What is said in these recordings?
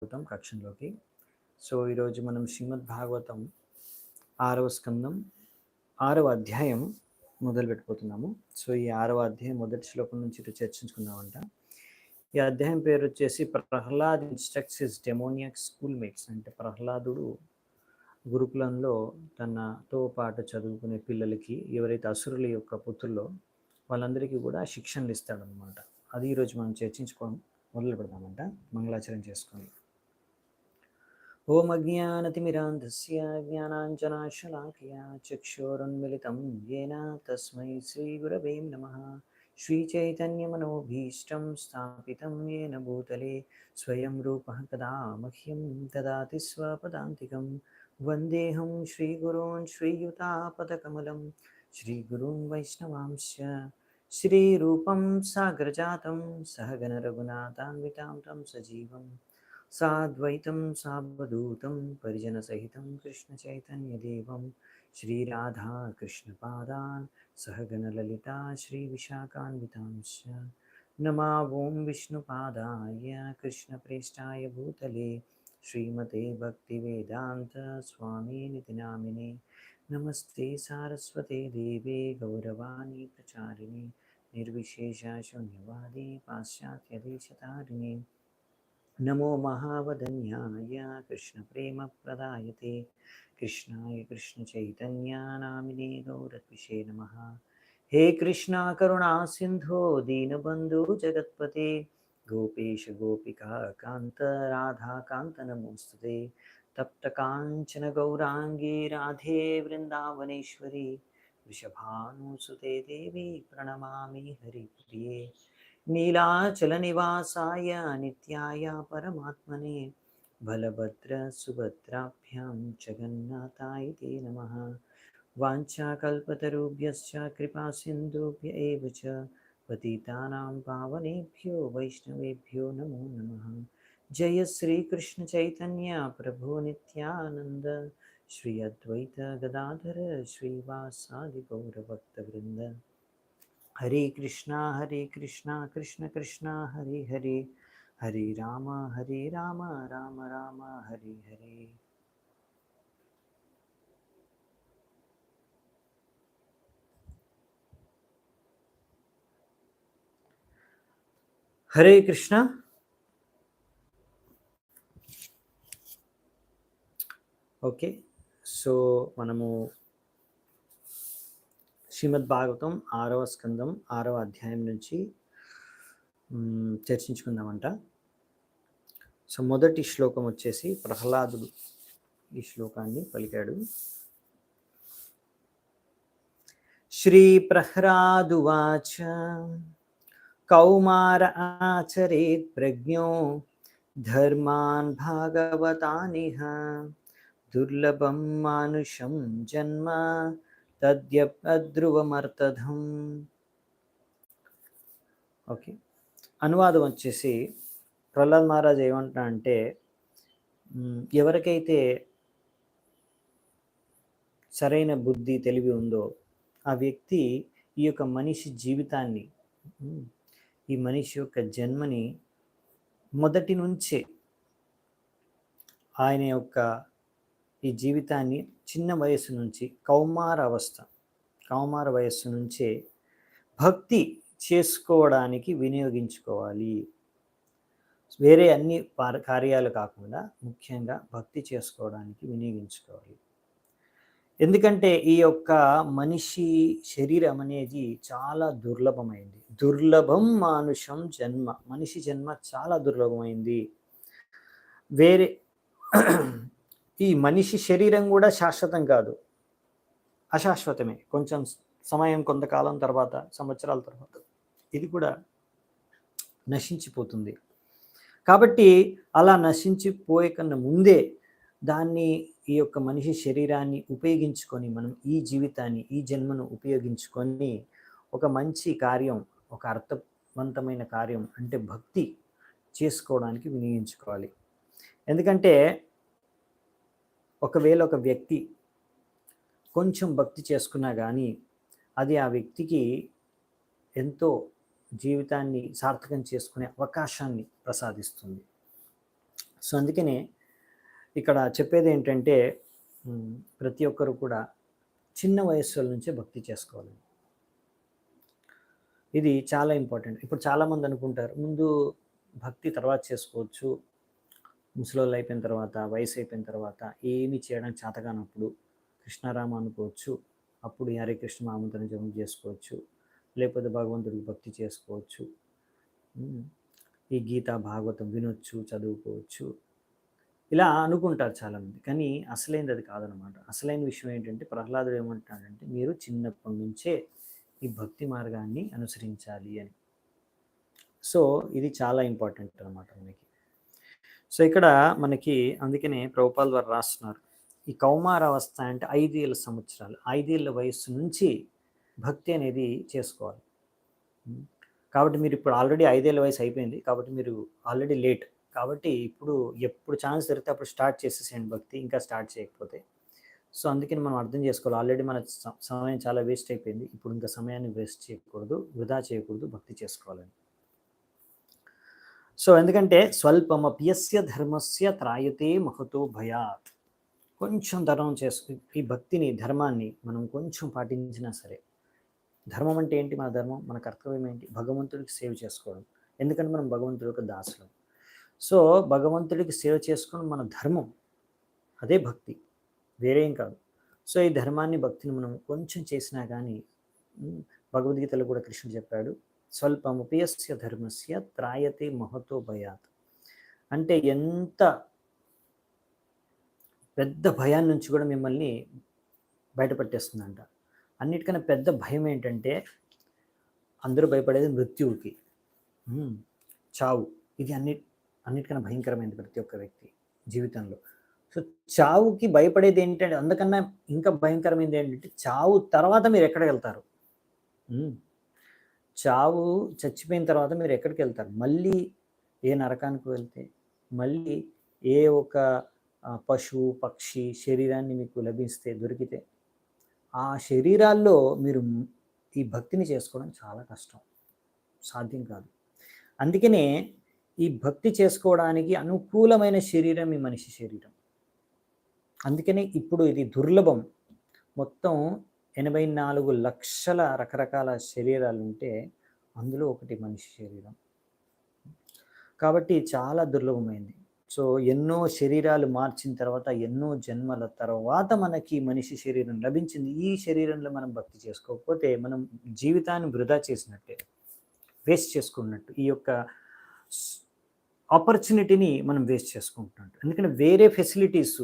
స్వాగతం కక్షంలోకి. సో ఈరోజు మనం శ్రీమద్ భాగవతం 6వ స్కందం 6వ అధ్యాయం మొదలు పెట్టుకుంటున్నాము. సో ఈ 6వ అధ్యాయం మొదటి శ్లోకం నుంచి చర్చించుకుందామంట. ఈ అధ్యాయం పేరు వచ్చేసి Prahlad instructs his demoniac school mates. అంటే ప్రహ్లాదుడు గురుకులంలో తనతో పాటు చదువుకునే పిల్లలకి, ఎవరైతే అసురుల యొక్క పుత్రులో వాళ్ళందరికీ కూడా శిక్షణలు ఇస్తాడనమాట. అది ఈరోజు మనం చర్చించుకోవడం మొదలు పెడదామంట. మంగళాచరణ చేసుకొని. ఓం అజ్ఞానతిమిరాంధస్య జ్ఞానాంజనాశలాకయా చక్షురున్మిళితం येन తస్మై శ్రీగురవే నమః. శ్రీచైతన్యమనోభీష్టం స్థాపితం येन భూతలే స్వయం రూపः కదా మహ్యం దదాతి స్వపదాంతికం. వందేహం శ్రీగురూన్ శ్రీయుతాపదకమలం శ్రీగురూన్ వైష్ణవాంశ్చ శ్రీరూపం సాగ్రజాతం సహగణ రఘునాథాన్వితాం తం సజీవం సాద్వైతం సావధూతం పరిజనసహితం కృష్ణచైతన్యదేవం శ్రీరాధాకృష్ణపాదాన్ సహగణలలితా శ్రీవిశాఖాన్వితాంశ్చ. నమా ఓం విష్ణుపాదాయ కృష్ణప్రేష్టాయ భూతలే శ్రీమతే భక్తివేదాంత స్వామినితి నామినే. నమస్తే సారస్వతే దేవే గౌరవాణి ప్రచారిణి నిర్విశేష శూన్యవాది పాశ్చాత్యదేశతారిణి. నమో మహావదన్యాయ కృష్ణప్రేమప్రదాయతే కృష్ణాయ కృష్ణచైతన్యానామినే గౌరత్విషే నమః. హే కృష్ణ కరుణా సింధో దీనబంధు జగత్పతే గోపేశ గోపికా కాంత రాధాకాంత నమోస్తుతే. తప్త కాంచన గౌరాంగీ రాధే వృందావనేశ్వరి వృషభానుసుతే దేవి ప్రణమామి హరిప్రియే. నీలాచల నివాసాయ నిత్యాయ పరమాత్మనే బలభద్ర సుభద్రాభ్యాం జగన్నాథాయ తే నమః. వాంఛాకల్పతరుభ్యశ్చ కృపా సింధుభ్య ఏవ చ పతితానాం పావనేభ్యో వైష్ణవేభ్యో నమో నమః. జయ శ్రీకృష్ణ చైతన్య ప్రభు నిత్యానంద శ్రీ అద్వైత గదాధర శ్రీవాసాది గౌరభక్తవృంద. హరే కృష్ణ కృష్ణ కృష్ణ హరే హరే హరే రామ రామ రామ హరే హరే. హరే కృష్ణ. ఓకే, సో మనము శ్రీమద్ భాగవతం 6వ స్కందం 6వ అధ్యాయం నుంచి చర్చించుకుందామంట. సో మొదటి శ్లోకం వచ్చేసి ప్రహ్లాదుడు ఈ శ్లోకాన్ని పలికాడు. శ్రీ ప్రహ్లాదువాచ కౌమార ఆచరేత్ ప్రజ్ఞో ధర్మాన్ భాగవతానిహ దుర్లభం మానుషం జన్మ తద్యద్రువమర్థం. ఓకే, అనువాదం వచ్చేసి ప్రహ్లాద్ మహారాజ్ ఏమంటున్నా అంటే, ఎవరికైతే సరైన బుద్ధి తెలివి ఉందో ఆ వ్యక్తి ఈ యొక్క మనిషి జీవితాన్ని, ఈ మనిషి యొక్క జన్మని మొదటి నుంచే, ఆయన యొక్క ఈ జీవితాన్ని చిన్న వయస్సు నుంచి కౌమార వయస్సు నుంచే భక్తి చేసుకోవడానికి వినియోగించుకోవాలి. వేరే అన్ని కార్యాలు కాకుండా ముఖ్యంగా భక్తి చేసుకోవడానికి వినియోగించుకోవాలి. ఎందుకంటే ఈ యొక్క మనిషి శరీరం అనేది చాలా దుర్లభమైంది. దుర్లభం మానుషం జన్మ, మనిషి జన్మ చాలా దుర్లభమైంది. వేరే ఈ మనిషి శరీరం కూడా శాశ్వతం కాదు, అశాశ్వతమే. కొంచెం సమయం, కొంతకాలం తర్వాత, సంవత్సరాల తర్వాత ఇది కూడా నశించిపోతుంది. కాబట్టి అలా నశించిపోయే కన్నా ముందే దాన్ని, ఈ యొక్క మనిషి శరీరాన్ని ఉపయోగించుకొని, మనం ఈ జీవితాన్ని, ఈ జన్మను ఉపయోగించుకొని ఒక మంచి కార్యం, ఒక అర్థవంతమైన కార్యం అంటే భక్తి చేసుకోవడానికి వినియోగించుకోవాలి. ఎందుకంటే ఒకవేళ ఒక వ్యక్తి కొంచెం భక్తి చేసుకున్నా కానీ అది ఆ వ్యక్తికి ఎంతో జీవితాన్ని సార్థకం చేసుకునే అవకాశాన్ని ప్రసాదిస్తుంది. సో అందుకనే ఇక్కడ చెప్పేది ఏంటంటే ప్రతి ఒక్కరు కూడా చిన్న వయస్సుల నుంచే భక్తి చేసుకోవాలి. ఇది చాలా ఇంపార్టెంట్. ఇప్పుడు చాలామంది అనుకుంటారు ముందు భక్తి తర్వాత చేసుకోవచ్చు, ముసలోళ్ళు అయిపోయిన తర్వాత, వయసు అయిపోయిన తర్వాత ఏమీ చేయడానికి చేతకానప్పుడు కృష్ణారామ అనుకోవచ్చు, అప్పుడు హరే కృష్ణ మహామంత్రం జపం చేసుకోవచ్చు, లేకపోతే భగవంతుడికి భక్తి చేసుకోవచ్చు, ఈ గీత భాగవతం వినొచ్చు, చదువుకోవచ్చు, ఇలా అనుకుంటారు చాలామంది. కానీ అసలైనది అది కాదనమాట. అసలైన విషయం ఏంటంటే ప్రహ్లాదుడు ఏమంటాడంటే మీరు చిన్నప్పటి నుంచే ఈ భక్తి మార్గాన్ని అనుసరించాలి అని. సో ఇది చాలా ఇంపార్టెంట్ అనమాట మనకి. సో ఇక్కడ మనకి అందుకనే ప్రభుపాల్ వారు రాస్తున్నారు, ఈ కౌమారావస్థ అంటే 5 సంవత్సరాలు, 5 వయస్సు నుంచి భక్తి అనేది చేసుకోవాలి. కాబట్టి మీరు ఇప్పుడు ఆల్రెడీ 5 వయసు అయిపోయింది, కాబట్టి మీరు ఆల్రెడీ లేట్. కాబట్టి ఇప్పుడు ఎప్పుడు ఛాన్స్ దొరికితే అప్పుడు స్టార్ట్ చేసేసేయండి భక్తి, ఇంకా స్టార్ట్ చేయకపోతే. సో అందుకని మనం అర్థం చేసుకోవాలి, ఆల్రెడీ మన సమయం చాలా వేస్ట్ అయిపోయింది, ఇప్పుడు ఇంకా సమయాన్ని వేస్ట్ చేయకూడదు, వృధా చేయకూడదు, భక్తి చేసుకోవాలని. సో ఎందుకంటే స్వల్పమప్యస్య ధర్మస్య త్రాయతే మహతో భయాత్. కొంచెం ధర్మం ఈ భక్తిని ధర్మాన్ని మనం కొంచెం పాటించినా సరే. ధర్మం అంటే ఏంటి? మన ధర్మం, మన కర్తవ్యం ఏంటి? భగవంతుడికి సేవ చేసుకోవడం. ఎందుకంటే మనం భగవంతుడి యొక్క దాసులం. సో భగవంతుడికి సేవ చేసుకోవడం మన ధర్మం, అదే భక్తి, వేరేం కాదు. సో ఈ ధర్మాన్ని, భక్తిని మనం కొంచెం చేసినా కానీ, భగవద్గీతలో కూడా కృష్ణుడు చెప్పాడు, స్వల్పమప్యస్య ధర్మస్య త్రాయతే మహతో భయాత్. అంటే ఎంత పెద్ద భయాన్ని నుంచి కూడా మిమ్మల్ని బయటపట్టేస్తుందంట. అన్నిటికన్నా పెద్ద భయం ఏంటంటే అందరూ భయపడేది మృత్యువుకి, చావు. ఇది అన్నిటికన్నా భయంకరమైనది ప్రతి ఒక్క వ్యక్తి జీవితంలో. సో చావుకి భయపడేది ఏంటంటే, అందుకన్నా ఇంకా భయంకరమైనది ఏంటంటే చావు తర్వాత మీరు ఎక్కడికి వెళ్తారు. చావు చచ్చిపోయిన తర్వాత మీరు ఎక్కడికి వెళ్తారు? మళ్ళీ ఏ నరకానికి వెళ్తే, మళ్ళీ ఏ ఒక పశువు పక్షి శరీరాన్ని మీకు లభిస్తే, దొరికితే, ఆ శరీరాల్లో మీరు ఈ భక్తిని చేసుకోవడం చాలా కష్టం, సాధ్యం కాదు. అందుకనే ఈ భక్తి చేసుకోవడానికి అనుకూలమైన శరీరం ఈ మనిషి శరీరం. అందుకనే ఇప్పుడు ఇది దుర్లభం. మొత్తం 84 లక్షల రకరకాల శరీరాలు ఉంటే అందులో ఒకటి మనిషి శరీరం. కాబట్టి చాలా దుర్లభమైంది. సో ఎన్నో శరీరాలు మార్చిన తర్వాత, ఎన్నో జన్మల తర్వాత మనకి మనిషి శరీరం లభించింది. ఈ శరీరంలో మనం భక్తి చేసుకోకపోతే మనం జీవితాన్ని వృధా చేసినట్టే, వేస్ట్ చేసుకున్నట్టు. ఈ యొక్క ఆపర్చునిటీని మనం వేస్ట్ చేసుకుంటున్నట్టు. ఎందుకంటే వేరే ఫెసిలిటీస్,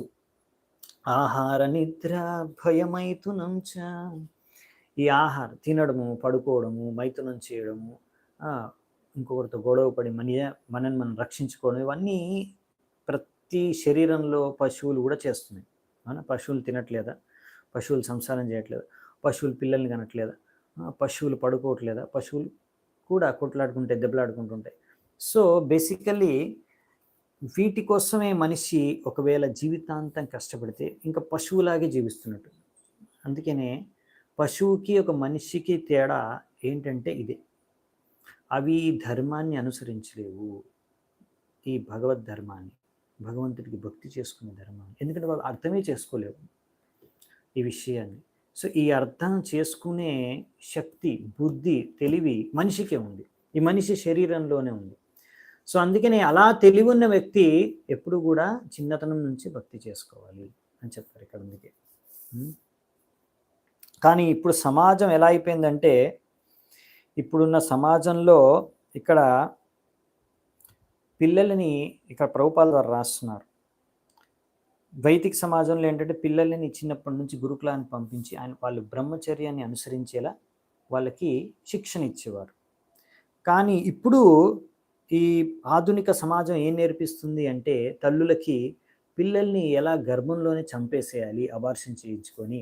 ఆహార నిద్ర భయమైతునం చ, ఈ ఆహారం తినడము, పడుకోవడము, మైథునం చేయడము, ఇంకొకరితో గొడవ పడి మనని మనం రక్షించుకోవడం, ఇవన్నీ ప్రతి శరీరంలో పశువులు కూడా చేస్తున్నాయి. అవునా? పశువులు తినట్లేదా? పశువులు సంసారం చేయట్లేదా? పశువులు పిల్లల్ని కనట్లేదా? పశువులు పడుకోవట్లేదా? పశువులు కూడా కొట్లాడుకుంటే దెబ్బలాడుకుంటుంటాయి. సో బేసికల్లీ వీటి కోసమే మనిషి ఒకవేళ జీవితాంతం కష్టపడితే ఇంకా పశువులాగే జీవిస్తున్నట్టు. అందుకనే పశువుకి ఒక మనిషికి తేడా ఏంటంటే ఇదే, అవి ధర్మాన్ని అనుసరించలేవు, ఈ భగవద్ ధర్మాన్ని, భగవంతుడికి భక్తి చేసుకునే ధర్మాన్ని. ఎందుకంటే వాళ్ళు అర్థమే చేసుకోలేవు ఈ విషయాన్ని. సో ఈ అర్థం చేసుకునే శక్తి, బుద్ధి, తెలివి మనిషికే ఉంది, ఈ మనిషి శరీరంలోనే ఉంది. సో అందుకని అలా తెలివి ఉన్న వ్యక్తి ఎప్పుడు కూడా చిన్నతనం నుంచి భక్తి చేసుకోవాలి అని చెప్తారు ఇక్కడ. అందుకే కానీ ఇప్పుడు సమాజం ఎలా అయిపోయిందంటే, ఇప్పుడున్న సమాజంలో ఇక్కడ పిల్లలని, ఇక్కడ ప్రభుపాల్ వారు రాస్తున్నారు, వైదిక సమాజంలో ఏంటంటే పిల్లలని చిన్నప్పటి నుంచి గురుకులాన్ని పంపించి వాళ్ళు బ్రహ్మచర్యాన్ని అనుసరించేలా వాళ్ళకి శిక్షణ ఇచ్చేవారు. కానీ ఇప్పుడు ఈ ఆధునిక సమాజం ఏం నేర్పిస్తుంది అంటే తల్లులకి పిల్లల్ని ఎలా గర్భంలోనే చంపేసేయాలి, అబార్షన్ చేయించుకొని.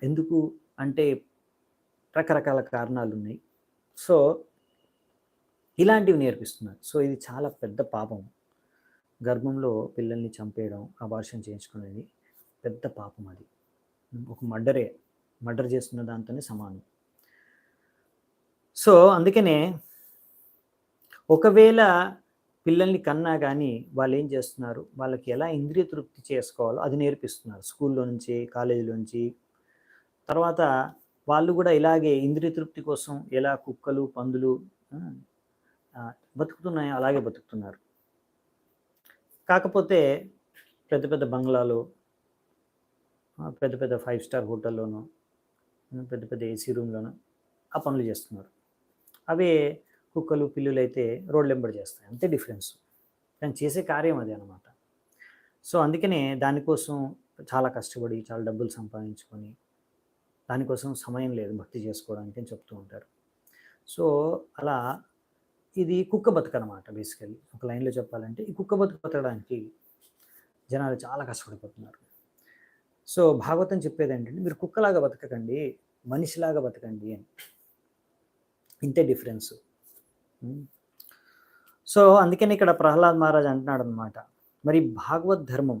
ఎందుకు అంటే రకరకాల కారణాలు ఉన్నాయి. సో ఇలాంటివి నేర్పిస్తున్నారు. సో ఇది చాలా పెద్ద పాపం. గర్భంలో పిల్లల్ని చంపేయడం, అబార్షన్ చేయించుకునేది పెద్ద పాపం. అది ఒక మర్డర్ చేస్తున్న దాంతోనే సమానం. సో అందుకనే ఒకవేళ పిల్లల్ని కన్నా కానీ వాళ్ళు ఏం చేస్తున్నారు, వాళ్ళకి ఎలా ఇంద్రియ తృప్తి చేసుకోవాలో అది నేర్పిస్తున్నారు స్కూల్లో నుంచి, కాలేజీలో నుంచి. తర్వాత వాళ్ళు కూడా ఇలాగే ఇంద్రియ తృప్తి కోసం ఎలా కుక్కలు, పందులు బతుకుతున్నాయో అలాగే బతుకుతున్నారు. కాకపోతే పెద్ద పెద్ద బంగ్లాలు, పెద్ద పెద్ద 5 స్టార్ హోటల్లోనూ, పెద్ద పెద్ద ఏసీ రూమ్‌లోనూ ఆ పనులు చేస్తున్నారు. అవే కుక్కలు, పిల్లులు అయితే రోడ్లెంబడి చేస్తాయి. అంతే డిఫరెన్స్. కానీ చేసే కార్యం అదే అనమాట. సో, అందుకనే దానికోసం చాలా కష్టపడి, చాలా డబ్బులు సంపాదించుకొని, దానికోసం సమయం లేదు భక్తి చేసుకోవడానికి అని చెప్తూ ఉంటారు. సో, అలా ఇది కుక్క బతుకనమాట బేసికల్లీ. ఒక లైన్‌లో చెప్పాలంటే ఈ కుక్క బతుకు బతకడానికి జనాలు చాలా కష్టపడిపోతున్నారు. సో, భాగవతం చెప్పేదేంటంటే మీరు కుక్కలాగా బతకకండి, మనిషిలాగా బతకండి అని. ఇంతే డిఫరెన్సు. సో, అందుకని ఇక్కడ ప్రహ్లాద్ మహారాజ్ అంటున్నాడనమాట. మరి భాగవత్ ధర్మం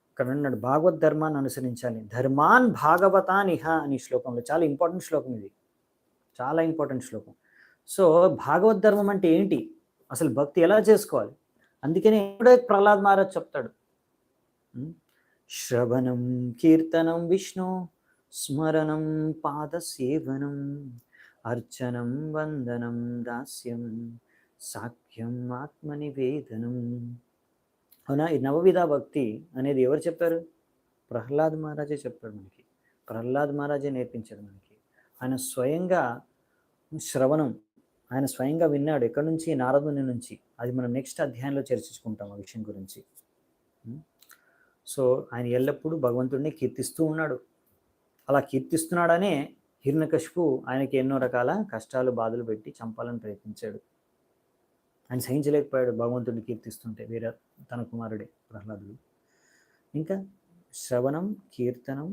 ఇక్కడ అన్నాడు, భాగవత్ ధర్మాన్ని అనుసరించాలి. ధర్మాన్ భాగవతాన్ ఇహ అని శ్లోకంలో చాలా ఇంపార్టెంట్ శ్లోకం ఇది. చాలా ఇంపార్టెంట్ శ్లోకం. సో, భాగవత్ ధర్మం అంటే ఏంటి? అసలు భక్తి ఎలా చేసుకోవాలి? అందుకనే ఇప్పుడే ప్రహ్లాద్ మహారాజ్ చెప్తాడు. శ్రవణం కీర్తనం విష్ణు స్మరణం పాదసేవనం అర్చనం వందనం దాస్యం సాఖ్యం ఆత్మనివేదనం. అవునా, ఈ నవవిధ భక్తి అనేది ఎవరు చెప్పారు? ప్రహ్లాద్ మహారాజే చెప్పాడు మనకి. ప్రహ్లాద్ మహారాజే నేర్పించాడు మనకి. ఆయన స్వయంగా శ్రవణం, ఆయన స్వయంగా విన్నాడు. ఎక్కడి నుంచి? నారదుని నుంచి. అది మనం నెక్స్ట్ అధ్యాయంలో చర్చించుకుంటాం ఆ విషయం గురించి. సో, ఆయన ఎల్లప్పుడూ భగవంతుడిని కీర్తిస్తూ ఉన్నాడు. అలా కీర్తిస్తున్నాడనే హిరణ్యకశిపు ఆయనకి ఎన్నో రకాల కష్టాలు, బాధలు పెట్టి చంపాలని ప్రయత్నించాడు. ఆయన సహించలేకపోయాడు భగవంతుడిని కీర్తిస్తుంటే, వేరే తన కుమారుడే ప్రహ్లాదుడు. ఇంకా శ్రవణం, కీర్తనం,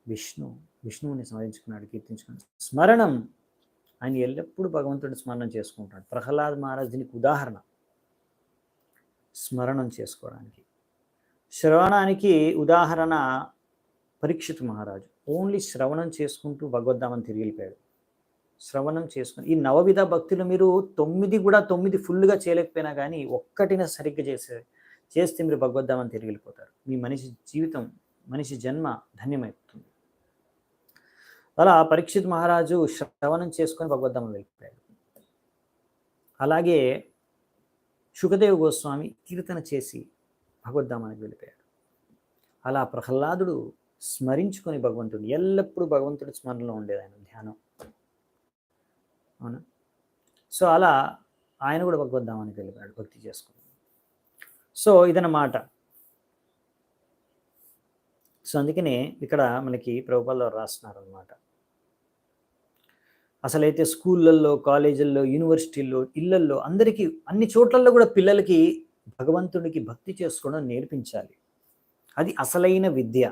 విష్ణువుని స్మరించుకున్నాడు, కీర్తించుకున్నాడు. స్మరణం, ఆయన ఎల్లప్పుడూ భగవంతుడిని స్మరణం చేసుకుంటాడు. ప్రహ్లాద్ మహారాజ్ దీనికి ఉదాహరణ, స్మరణం చేసుకోవడానికి. శ్రవణానికి ఉదాహరణ పరీక్షిత్ మహారాజు. ఓన్లీ శ్రవణం చేసుకుంటూ భగవద్ధామని తిరిగి వెళ్ళిపోయాడు. శ్రవణం చేసుకుని ఈ నవవిధ భక్తులు మీరు 9 ఫుల్గా చేయలేకపోయినా కానీ ఒక్కటిన సరిగ్గా చేస్తే మీరు భగవద్ధామని తిరిగి వెళ్ళిపోతారు. మీ మనిషి జీవితం, మనిషి జన్మ ధన్యమైపోతుంది. అలా పరీక్షిత్ మహారాజు శ్రవణం చేసుకొని భగవద్ధామం వెళ్ళిపోయాడు. అలాగే శుకదేవ్ గోస్వామి కీర్తన చేసి భగవద్ధామానికి వెళ్ళిపోయాడు. అలా ప్రహ్లాదుడు స్మరించుకొని భగవంతుడు, ఎల్లప్పుడూ భగవంతుడి స్మరణలో ఉండేది ఆయన ధ్యానం. అవునా? సో, అలా ఆయన కూడా భగవద్ధామానికి వెళ్ళిపోయాడు భక్తి చేసుకుని. సో, ఇదన్నమాట. సో, అందుకనే ఇక్కడ మనకి ప్రభుపాదులు రాస్తున్నారు అనమాట. అసలైతే స్కూళ్ళల్లో, కాలేజీల్లో, యూనివర్సిటీల్లో, ఇళ్లల్లో, అందరికీ అన్ని చోట్లలో కూడా పిల్లలకి భగవంతుడికి భక్తి చేసుకోవడం నేర్పించాలి. అది అసలైన విద్య.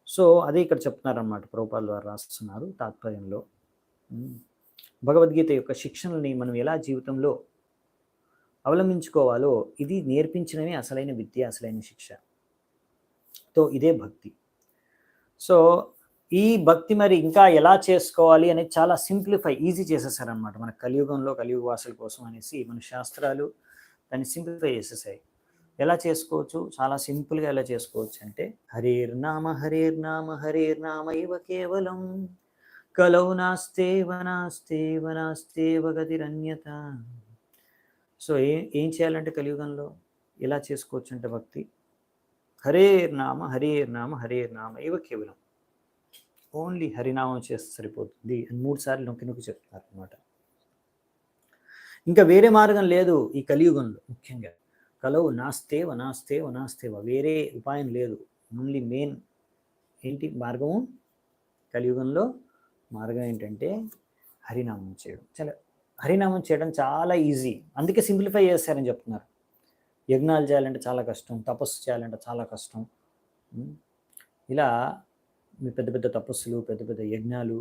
సో, అదే ఇక్కడ చెప్తున్నారన్నమాట. ప్రభుపాదులు వారు రాస్తున్నారు తాత్పర్యంలో. భగవద్గీత యొక్క శిక్షణని మనం ఎలా జీవితంలో అవలంబించుకోవాలో ఇది నేర్పించడమే అసలైన విద్య, అసలైన శిక్ష. తో ఇదే భక్తి. సో, ఈ భక్తి మరి ఇంకా ఎలా చేసుకోవాలి అనేది చాలా ఈజీ చేసేసారనమాట మన కలియుగంలో, కలియుగ వాసుల కోసం అనేసి మన శాస్త్రాలు దాన్ని సింప్లిఫై చేసేసాయి. ఎలా చేసుకోవచ్చు? చాలా సింపుల్గా ఎలా చేసుకోవచ్చు అంటే, హరేర్నామ హరేర్నామ హరేర్నామ ఇవ కేవలం కలౌ నాస్తేవ నాస్తేవ నాస్తేవ గతిరన్యత. సో, ఏం చేయాలంటే కలియుగంలో ఎలా చేసుకోవచ్చు అంటే భక్తి, హరేర్నామ హరేర్నామ హరేర్నామ ఇవ కేవలం, ఓన్లీ హరినామం చేస్తే సరిపోతుంది అని 3 సార్లు నొక్కి నొక్కి చెప్తున్నారు అనమాట. ఇంకా వేరే మార్గం లేదు ఈ కలియుగంలో. ముఖ్యంగా కలవు నాస్తేవ నాస్తేవ నాస్తేవ, వేరే ఉపాయం లేదు. ఓన్లీ మెయిన్ ఏంటి మార్గము? కలియుగంలో మార్గం ఏంటంటే హరినామం చేయడం. హరినామం చేయడం చాలా ఈజీ, అందుకే సింప్లిఫై చేస్తారని చెప్తున్నారు. యజ్ఞాలు చేయాలంటే చాలా కష్టం, తపస్సు చేయాలంటే చాలా కష్టం. ఇలా మీ పెద్ద పెద్ద తపస్సులు, పెద్ద పెద్ద యజ్ఞాలు,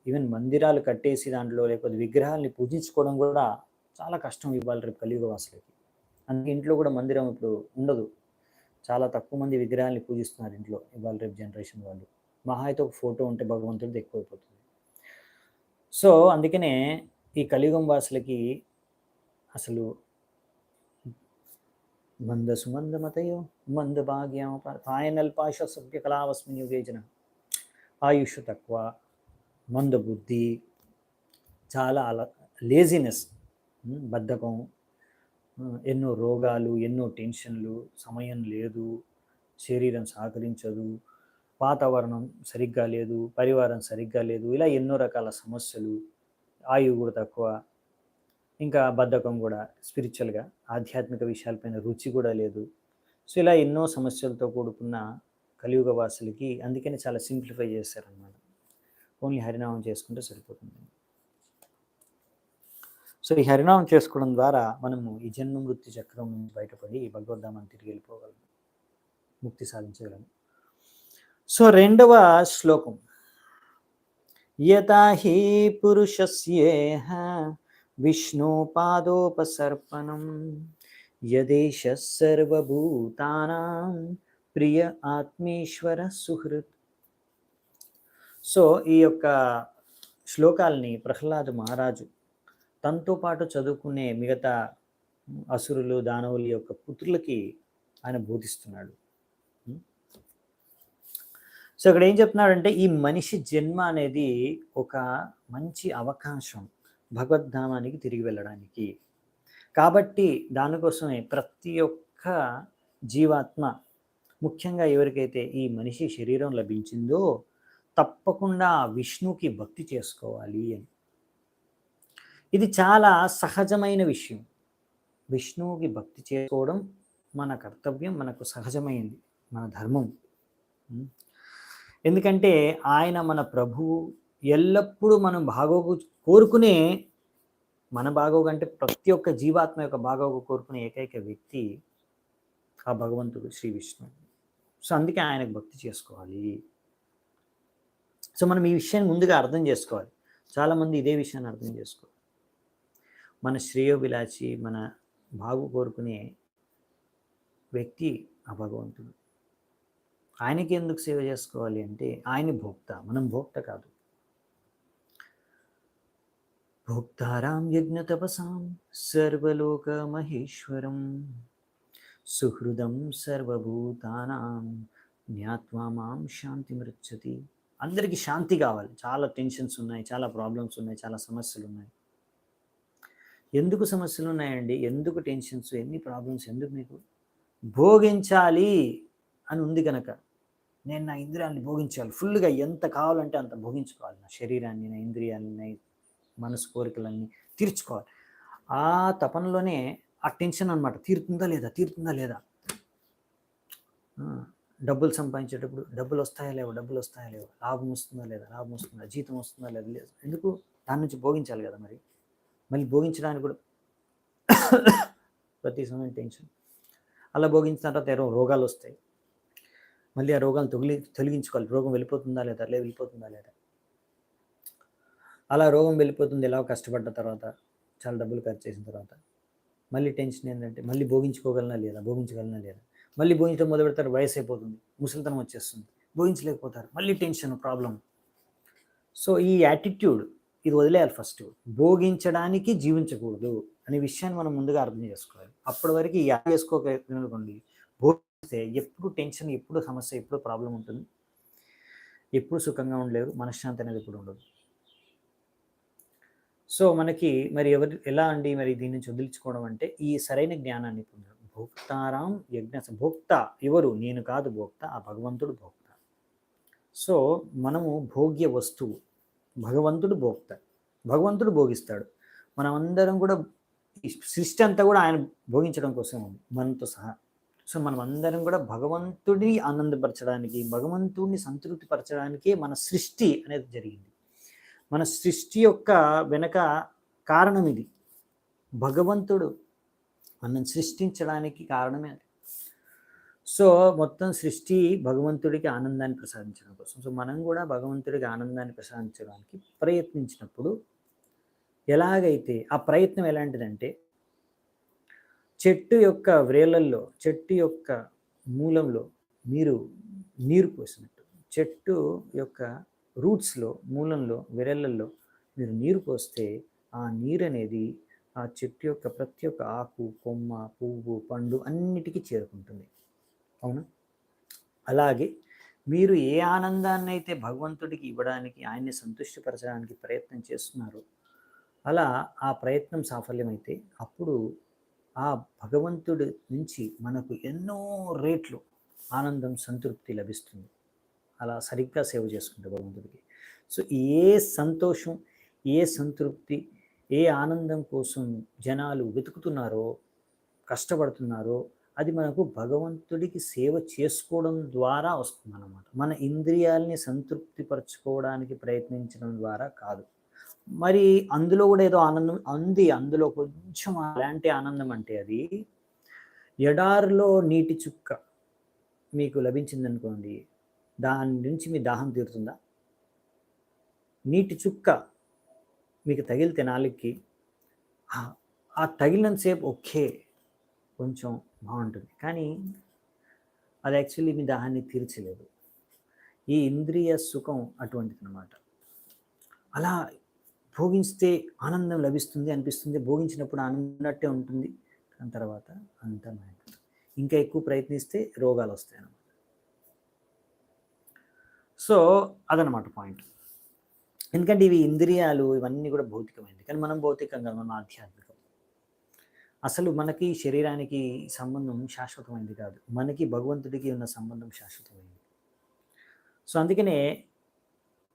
ఈవెన్ మందిరాలు కట్టేసి దాంట్లో లేకపోతే విగ్రహాలని పూజించుకోవడం కూడా చాలా కష్టం ఇవాళ రేపు కలియుగ వాసులకి. అందుకే ఇంట్లో కూడా మందిరం ఇప్పుడు ఉండదు. చాలా తక్కువ మంది విగ్రహాలని పూజిస్తున్నారు ఇంట్లో ఇవాళ రేపు జనరేషన్ వాళ్ళు. మహా అయితే ఒక ఫోటో ఉంటే భగవంతుడిది ఎక్కువైపోతుంది. సో, అందుకనే ఈ కలియుగం వాసులకి అసలు మందసుమందమతయో మందభాగ్యం పాయనల్పాశ సభ్యకళావస్మిన్ యుగే జన. ఆయుష్ తక్కువ, మందబుద్ధి, చాలా లేజినెస్, బద్ధకం, ఎన్నో రోగాలు, ఎన్నో టెన్షన్లు, సమయం లేదు, శరీరం సహకరించదు, వాతావరణం సరిగ్గా లేదు, పరివారం సరిగ్గా లేదు, ఇలా ఎన్నో రకాల సమస్యలు, ఆయువు కూడా తక్కువ, ఇంకా బద్ధకం కూడా, స్పిరిచువల్గా ఆధ్యాత్మిక విషయాలపైన రుచి కూడా లేదు. సో ఇలా ఎన్నో సమస్యలతో కూడుకున్న కలియుగ వాసులకి అందుకని చాలా సింప్లిఫై చేశారనమాట. ఓన్లీ హరినామం చేసుకుంటే సరిపోతుంది. సో ఈ హరినామం చేసుకోవడం ద్వారా మనము ఈ జన్మ మృత్యు చక్రం నుంచి బయటపడి భగవద్ధామాన్ని తిరిగి వెళ్ళిపోగలం, ముక్తి సాధించగలం. సో రెండవ శ్లోకం, యతా హి పురుషస్యేహ విష్ణు పాదోపసర్పణం యదేశ సర్వభూతానాం ప్రియ ఆత్మేశ్వర సుహృత్. సో ఈ యొక్క శ్లోకాలని ప్రహ్లాద మహారాజు తనతో పాటు చదువుకునే మిగతా అసురులు, దానవుల యొక్క పుత్రులకి ఆయన బోధిస్తున్నాడు. సో ఇక్కడ ఏం చెప్తున్నాడంటే, ఈ మనిషి జన్మ అనేది ఒక మంచి అవకాశం భగవద్ధామానికి తిరిగి వెళ్ళడానికి. కాబట్టి దానికోసమే ప్రతి ఒక్క జీవాత్మ, ముఖ్యంగా ఎవరికైతే ఈ మనిషి శరీరం లభించిందో తప్పకుండా విష్ణుకి భక్తి చేసుకోవాలి అని. ఇది చాలా సహజమైన విషయం. విష్ణువుకి భక్తి చేసుకోవడం మన కర్తవ్యం, మనకు సహజమైంది, మన ధర్మం. ఎందుకంటే ఆయన మన ప్రభువు. ఎల్లప్పుడూ మనం బాగోగు కోరుకునే, మన బాగోగు అంటే ప్రతి ఒక్క జీవాత్మ యొక్క బాగోగు కోరుకునే ఏకైక వ్యక్తి ఆ భగవంతుడు శ్రీ విష్ణు. సో అందుకే ఆయనకు భక్తి చేసుకోవాలి. సో మనం ఈ విషయాన్ని ముందుగా అర్థం చేసుకోవాలి. చాలామంది ఇదే విషయాన్ని అర్థం చేసుకోవాలి. మన శ్రేయోభిలాషి, మన బాగు కోరుకునే వ్యక్తి ఆ భగవంతుడు. ఆయనకి ఎందుకు సేవ చేసుకోవాలి అంటే ఆయన భోక్త, మనం భోక్త కాదు. భోక్తారాం యజ్ఞ తపసాం సర్వలోక మహేశ్వరం సుహృదం సర్వభూతానాం జ్ఞాత్వా మాం శాంతి మృచ్చతి. అందరికీ శాంతి కావాలి. చాలా టెన్షన్స్ ఉన్నాయి, చాలా ప్రాబ్లమ్స్ ఉన్నాయి, చాలా సమస్యలు ఉన్నాయి. ఎందుకు సమస్యలు ఉన్నాయండి? ఎందుకు టెన్షన్స్, ఎన్ని ప్రాబ్లమ్స్ ఎందుకు? మీకు భోగించాలి అని ఉంది కనుక, నేను నా ఇంద్రియాన్ని భోగించాలి, ఫుల్గా ఎంత కావాలంటే అంత భోగించుకోవాలి. నా శరీరాన్ని, నా ఇంద్రియాలని, నా మనసు కోరికలన్నీ తీర్చుకోవాలి. ఆ తపనలోనే ఆ టెన్షన్ అనమాట. తీరుతుందా లేదా, తీరుతుందా లేదా. డబ్బులు సంపాదించేటప్పుడు డబ్బులు వస్తాయా లేవా, డబ్బులు వస్తాయా లేవా, లాభం వస్తుందా లేదా, లాభం వస్తుందా, జీతం వస్తుందా లేదా, లేదు. ఎందుకు? దాని నుంచి భోగించాలి కదా. మళ్ళీ భోగించడానికి కూడా ప్రతి సమయం టెన్షన్. అలా భోగించిన తర్వాత రోగాలు వస్తాయి. మళ్ళీ ఆ రోగాలు తొలగించుకోవాలి. రోగం వెళ్ళిపోతుందా లేదా, వెళ్ళిపోతుందా లేదా. అలా రోగం వెళ్ళిపోతుంది ఎలా కష్టపడ్డ తర్వాత, చాలా డబ్బులు ఖర్చు చేసిన తర్వాత మళ్ళీ టెన్షన్ ఏంటంటే, మళ్ళీ భోగించుకోగలనా లేదా, భోగించగలనా లేదా. మళ్ళీ భోగించడం మొదలు పెడతారు, వయసు అయిపోతుంది, ముసలితనం వచ్చేస్తుంది, భోగించలేకపోతారు, మళ్ళీ టెన్షన్, ప్రాబ్లం. సో ఈ యాటిట్యూడ్ ఇది వదిలేయాలి. ఫస్ట్ భోగించడానికి జీవించకూడదు అనే విషయాన్ని మనం ముందుగా అర్థం చేసుకోవాలి. అప్పటి వరకు చేసుకోకండి. భోగిస్తే ఎప్పుడు టెన్షన్, ఎప్పుడు సమస్య, ఎప్పుడు ప్రాబ్లం ఉంటుంది. ఎప్పుడు సుఖంగా ఉండలేరు, మనశ్శాంతి అనేది ఎప్పుడు ఉండదు. సో మనకి మరి ఎలా అండి మరి దీని నుంచి వదిలించుకోవడం అంటే, ఈ సరైన జ్ఞానాన్ని పొందడం. భోక్తారాం యజ్ఞ, భోక్త ఎవరు? నేను కాదు భోక్త, ఆ భగవంతుడు భోక్త. సో మనము భోగ్య వస్తువు, భగవంతుడు భోక్త, భగవంతుడు భోగిస్తాడు. మనమందరం కూడా ఈ సృష్టి అంతా కూడా ఆయన భోగించడం కోసం ఉంది, మనతో సహా. సో మనం అందరం కూడా భగవంతుడిని ఆనందపరచడానికి, భగవంతుడిని సంతృప్తిపరచడానికే మన సృష్టి అనేది జరిగింది. మన సృష్టి యొక్క వెనక కారణం ఇది. భగవంతుడు మనం సృష్టించడానికి కారణమే అది. సో మొత్తం సృష్టి భగవంతుడికి ఆనందాన్ని ప్రసాదించడం కోసం. సో మనం కూడా భగవంతుడికి ఆనందాన్ని ప్రసాదించడానికి ప్రయత్నించినప్పుడు, ఎలాగైతే ఆ ప్రయత్నం ఎలాంటిదంటే, చెట్టు యొక్క వ్రేళ్ళల్లో, చెట్టు యొక్క మూలంలో మీరు నీరు పోసినట్టు, చెట్టు యొక్క రూట్స్లో, మూలంలో, వేరెళ్ళల్లో మీరు నీరు పోస్తే ఆ నీరు అనేది ఆ చెట్టు యొక్క ప్రతి ఒక్క ఆకు, కొమ్మ, పువ్వు, పండు అన్నిటికీ చేరుకుంటుంది. అవునా? అలాగే మీరు ఏ ఆనందాన్ని అయితే భగవంతుడికి ఇవ్వడానికి, ఆయన్ని సంతృష్టిపరచడానికి ప్రయత్నం చేస్తున్నారో, అలా ఆ ప్రయత్నం సాఫల్యమైతే అప్పుడు ఆ భగవంతుడి నుంచి మనకు ఎన్నో రేట్లు ఆనందం, సంతృప్తి లభిస్తుంది. అలా సరిగ్గా సేవ చేసుకుంటే భగవంతుడికి. సో ఏ సంతోషం, ఏ సంతృప్తి, ఏ ఆనందం కోసం జనాలు వెతుకుతున్నారో, కష్టపడుతున్నారో, అది మనకు భగవంతుడికి సేవ చేసుకోవడం ద్వారా వస్తుందన్నమాట. మన ఇంద్రియాల్ని సంతృప్తిపరచుకోవడానికి ప్రయత్నించడం ద్వారా కాదు. మరి అందులో కూడా ఏదో ఆనందం ఉంది. అందులో కొంచెం అలాంటి ఆనందం అంటే అది ఎడారిలో నీటి చుక్క మీకు లభించిందనుకోండి, దాని నుంచి మీ దాహం తీరుతుందా? నీటి చుక్క మీకు తగిలితే నాలుగుకి ఆ తగిలినంతసేపు ఓకే, కొంచెం బాగుంటుంది, కానీ అది యాక్చువల్లీ మీ దాహాన్ని తీర్చలేదు. ఈ ఇంద్రియ సుఖం అటువంటిది అనమాట. అలా భోగిస్తే ఆనందం లభిస్తుంది అనిపిస్తుంది, భోగించినప్పుడు ఆనందట్టే ఉంటుంది, దాని తర్వాత అంతా మాయమైపోతుంది. ఇంకా ఎక్కువ ప్రయత్నిస్తే రోగాలు వస్తాయి అన్నమాట. సో అదనమాట పాయింట్. ఎందుకంటే ఇవి ఇంద్రియాలు ఇవన్నీ కూడా భౌతికమైనది, కానీ మనం భౌతికంగా, మనం ఆధ్యాత్మికం. అసలు మనకి శరీరానికి సంబంధం శాశ్వతమైనది కాదు, మనకి భగవంతుడికి ఉన్న సంబంధం శాశ్వతమైనది. సో అందుకనే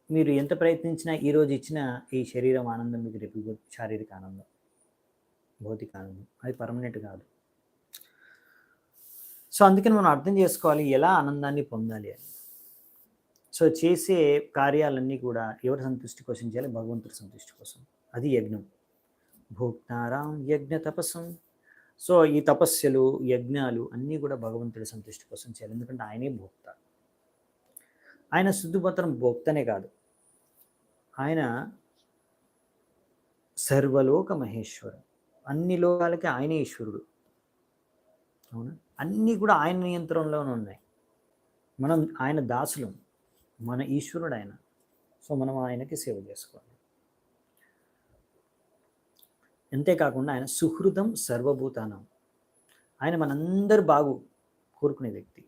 మీరు ఎంత ప్రయత్నించినా ఈరోజు ఇచ్చిన ఈ శరీరం ఆనందం మీకు రేపు శారీరక ఆనందం, భౌతిక ఆనందం, అది పర్మనెంట్ కాదు. సో అందుకని మనం అర్థం చేసుకోవాలి ఎలా ఆనందాన్ని పొందాలి అని. సో చేసే కార్యాలన్నీ కూడా ఎవరి సంతృష్టి కోసం చేయాలి? భగవంతుడి సంతృష్టి కోసం. అది యజ్ఞం. భోక్తారాం యజ్ఞ తపస్సం. సో ఈ తపస్సులు, యజ్ఞాలు అన్నీ కూడా భగవంతుడి సంతృష్టి కోసం చేయాలి, ఎందుకంటే ఆయనే భోక్త. ఆయన శుద్ధుపత్రం భోక్తనే కాదు, ఆయన సర్వలోక మహేశ్వరం, అన్ని లోకాలకి ఆయనే ఈశ్వరుడు. అవునా? అన్నీ కూడా ఆయన నియంత్రణలోనే ఉన్నాయి. మనం ఆయన దాసులం, మన ఈశ్వరుడు ఆయన. సో మనం ఆయనకి సేవ చేసుకోవాలి. అంతేకాకుండా ఆయన సుహృదం సర్వభూతానం, ఆయన మనందరూ బాగు కోరుకునే వ్యక్తి.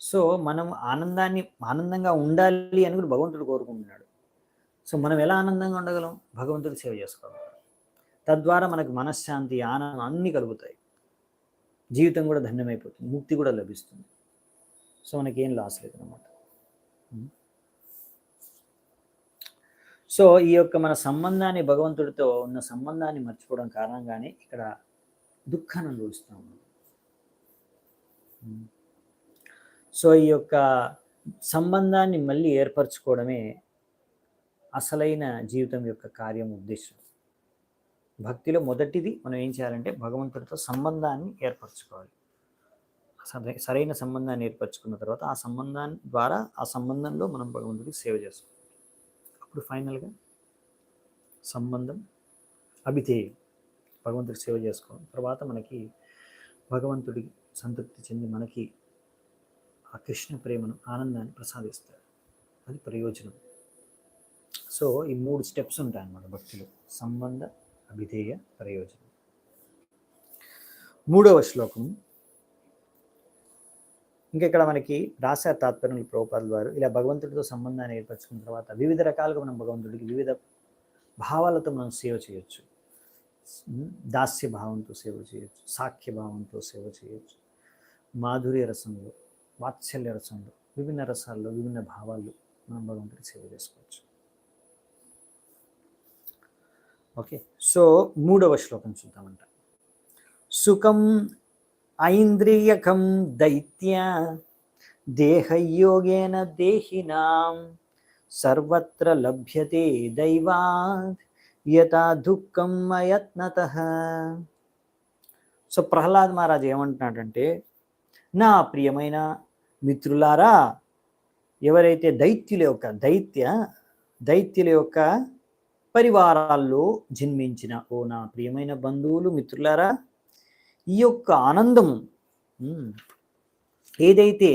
సో మనం ఆనందంగా ఉండాలి అని కూడా భగవంతుడు కోరుకుంటున్నాడు. సో మనం ఎలా ఆనందంగా ఉండగలం? భగవంతుడి సేవ చేసుకోవాలి. తద్వారా మనకు మనశ్శాంతి, ఆనందం అన్నీ కలుగుతాయి, జీవితం కూడా ధన్యమైపోతుంది, ముక్తి కూడా లభిస్తుంది. సో మనకేం లాస్ లేదు అన్నమాట. సో ఈ యొక్క మన సంబంధాన్ని, భగవంతుడితో ఉన్న సంబంధాన్ని మర్చిపోవడం కారణంగానే ఇక్కడ దుఃఖాన్ని అనుభవిస్తాం. సో ఈ యొక్క సంబంధాన్ని మళ్ళీ ఏర్పరచుకోవడమే అసలైన జీవితం యొక్క కార్యం, ఉద్దేశం. భక్తిలో మొదటిది మనం ఏం చేయాలంటే భగవంతుడితో సంబంధాన్ని ఏర్పరచుకోవాలి. సరైన సంబంధాన్ని ఏర్పరచుకున్న తర్వాత ఆ సంబంధాన్ని ద్వారా, ఆ సంబంధంలో మనం భగవంతుడికి సేవ చేసుకోవాలి. అప్పుడు ఫైనల్గా సంబంధం అభిధేయం, భగవంతుడి సేవ చేసుకోవడం తర్వాత మనకి భగవంతుడి సంతృప్తి చెంది మనకి ఆ కృష్ణ ప్రేమను, ఆనందాన్ని ప్రసాదిస్తాడు. అది ప్రయోజనం. సో ఈ 3 స్టెప్స్ ఉంటాయి అన్నమాట భక్తిలో: సంబంధ, అభిధేయ, ప్రయోజనం. 3వ శ్లోకం. ఇంకా ఇక్కడ మనకి రాశారు తాత్పర్యంలో ప్రభుపాదుల వారు, ఇలా భగవంతుడితో సంబంధాన్ని ఏర్పరచుకున్న తర్వాత వివిధ రకాలుగా మనం భగవంతుడికి వివిధ భావాలతో మనం సేవ చేయొచ్చు. దాస్య భావంతో సేవ చేయొచ్చు, సాఖ్య భావంతో సేవ చేయొచ్చు, మాధుర్య రసంలో, వాత్సల్య రసంలో, విభిన్న రసాల్లో, విభిన్న భావాల్లో మనం భగవంతుడికి సేవ చేసుకోవచ్చు. ఓకే. సో 3వ శ్లోకం చూద్దామంట. సుఖం ఐంద్రియకం దైత్య దేహయోగేన దేహినాం సర్వత్ర లభ్యతే దైవాత్ యథా దుఃఖం అయత్నతః. సో ప్రహ్లాద్ మహారాజ్ ఏమంటున్నాడంటే, నా ప్రియమైన మిత్రులారా, ఎవరైతే దైత్యుల యొక్క పరివారాల్లో జన్మించిన ఓ నా ప్రియమైన బంధువులు, మిత్రులారా, ఈ యొక్క ఆనందం ఏదైతే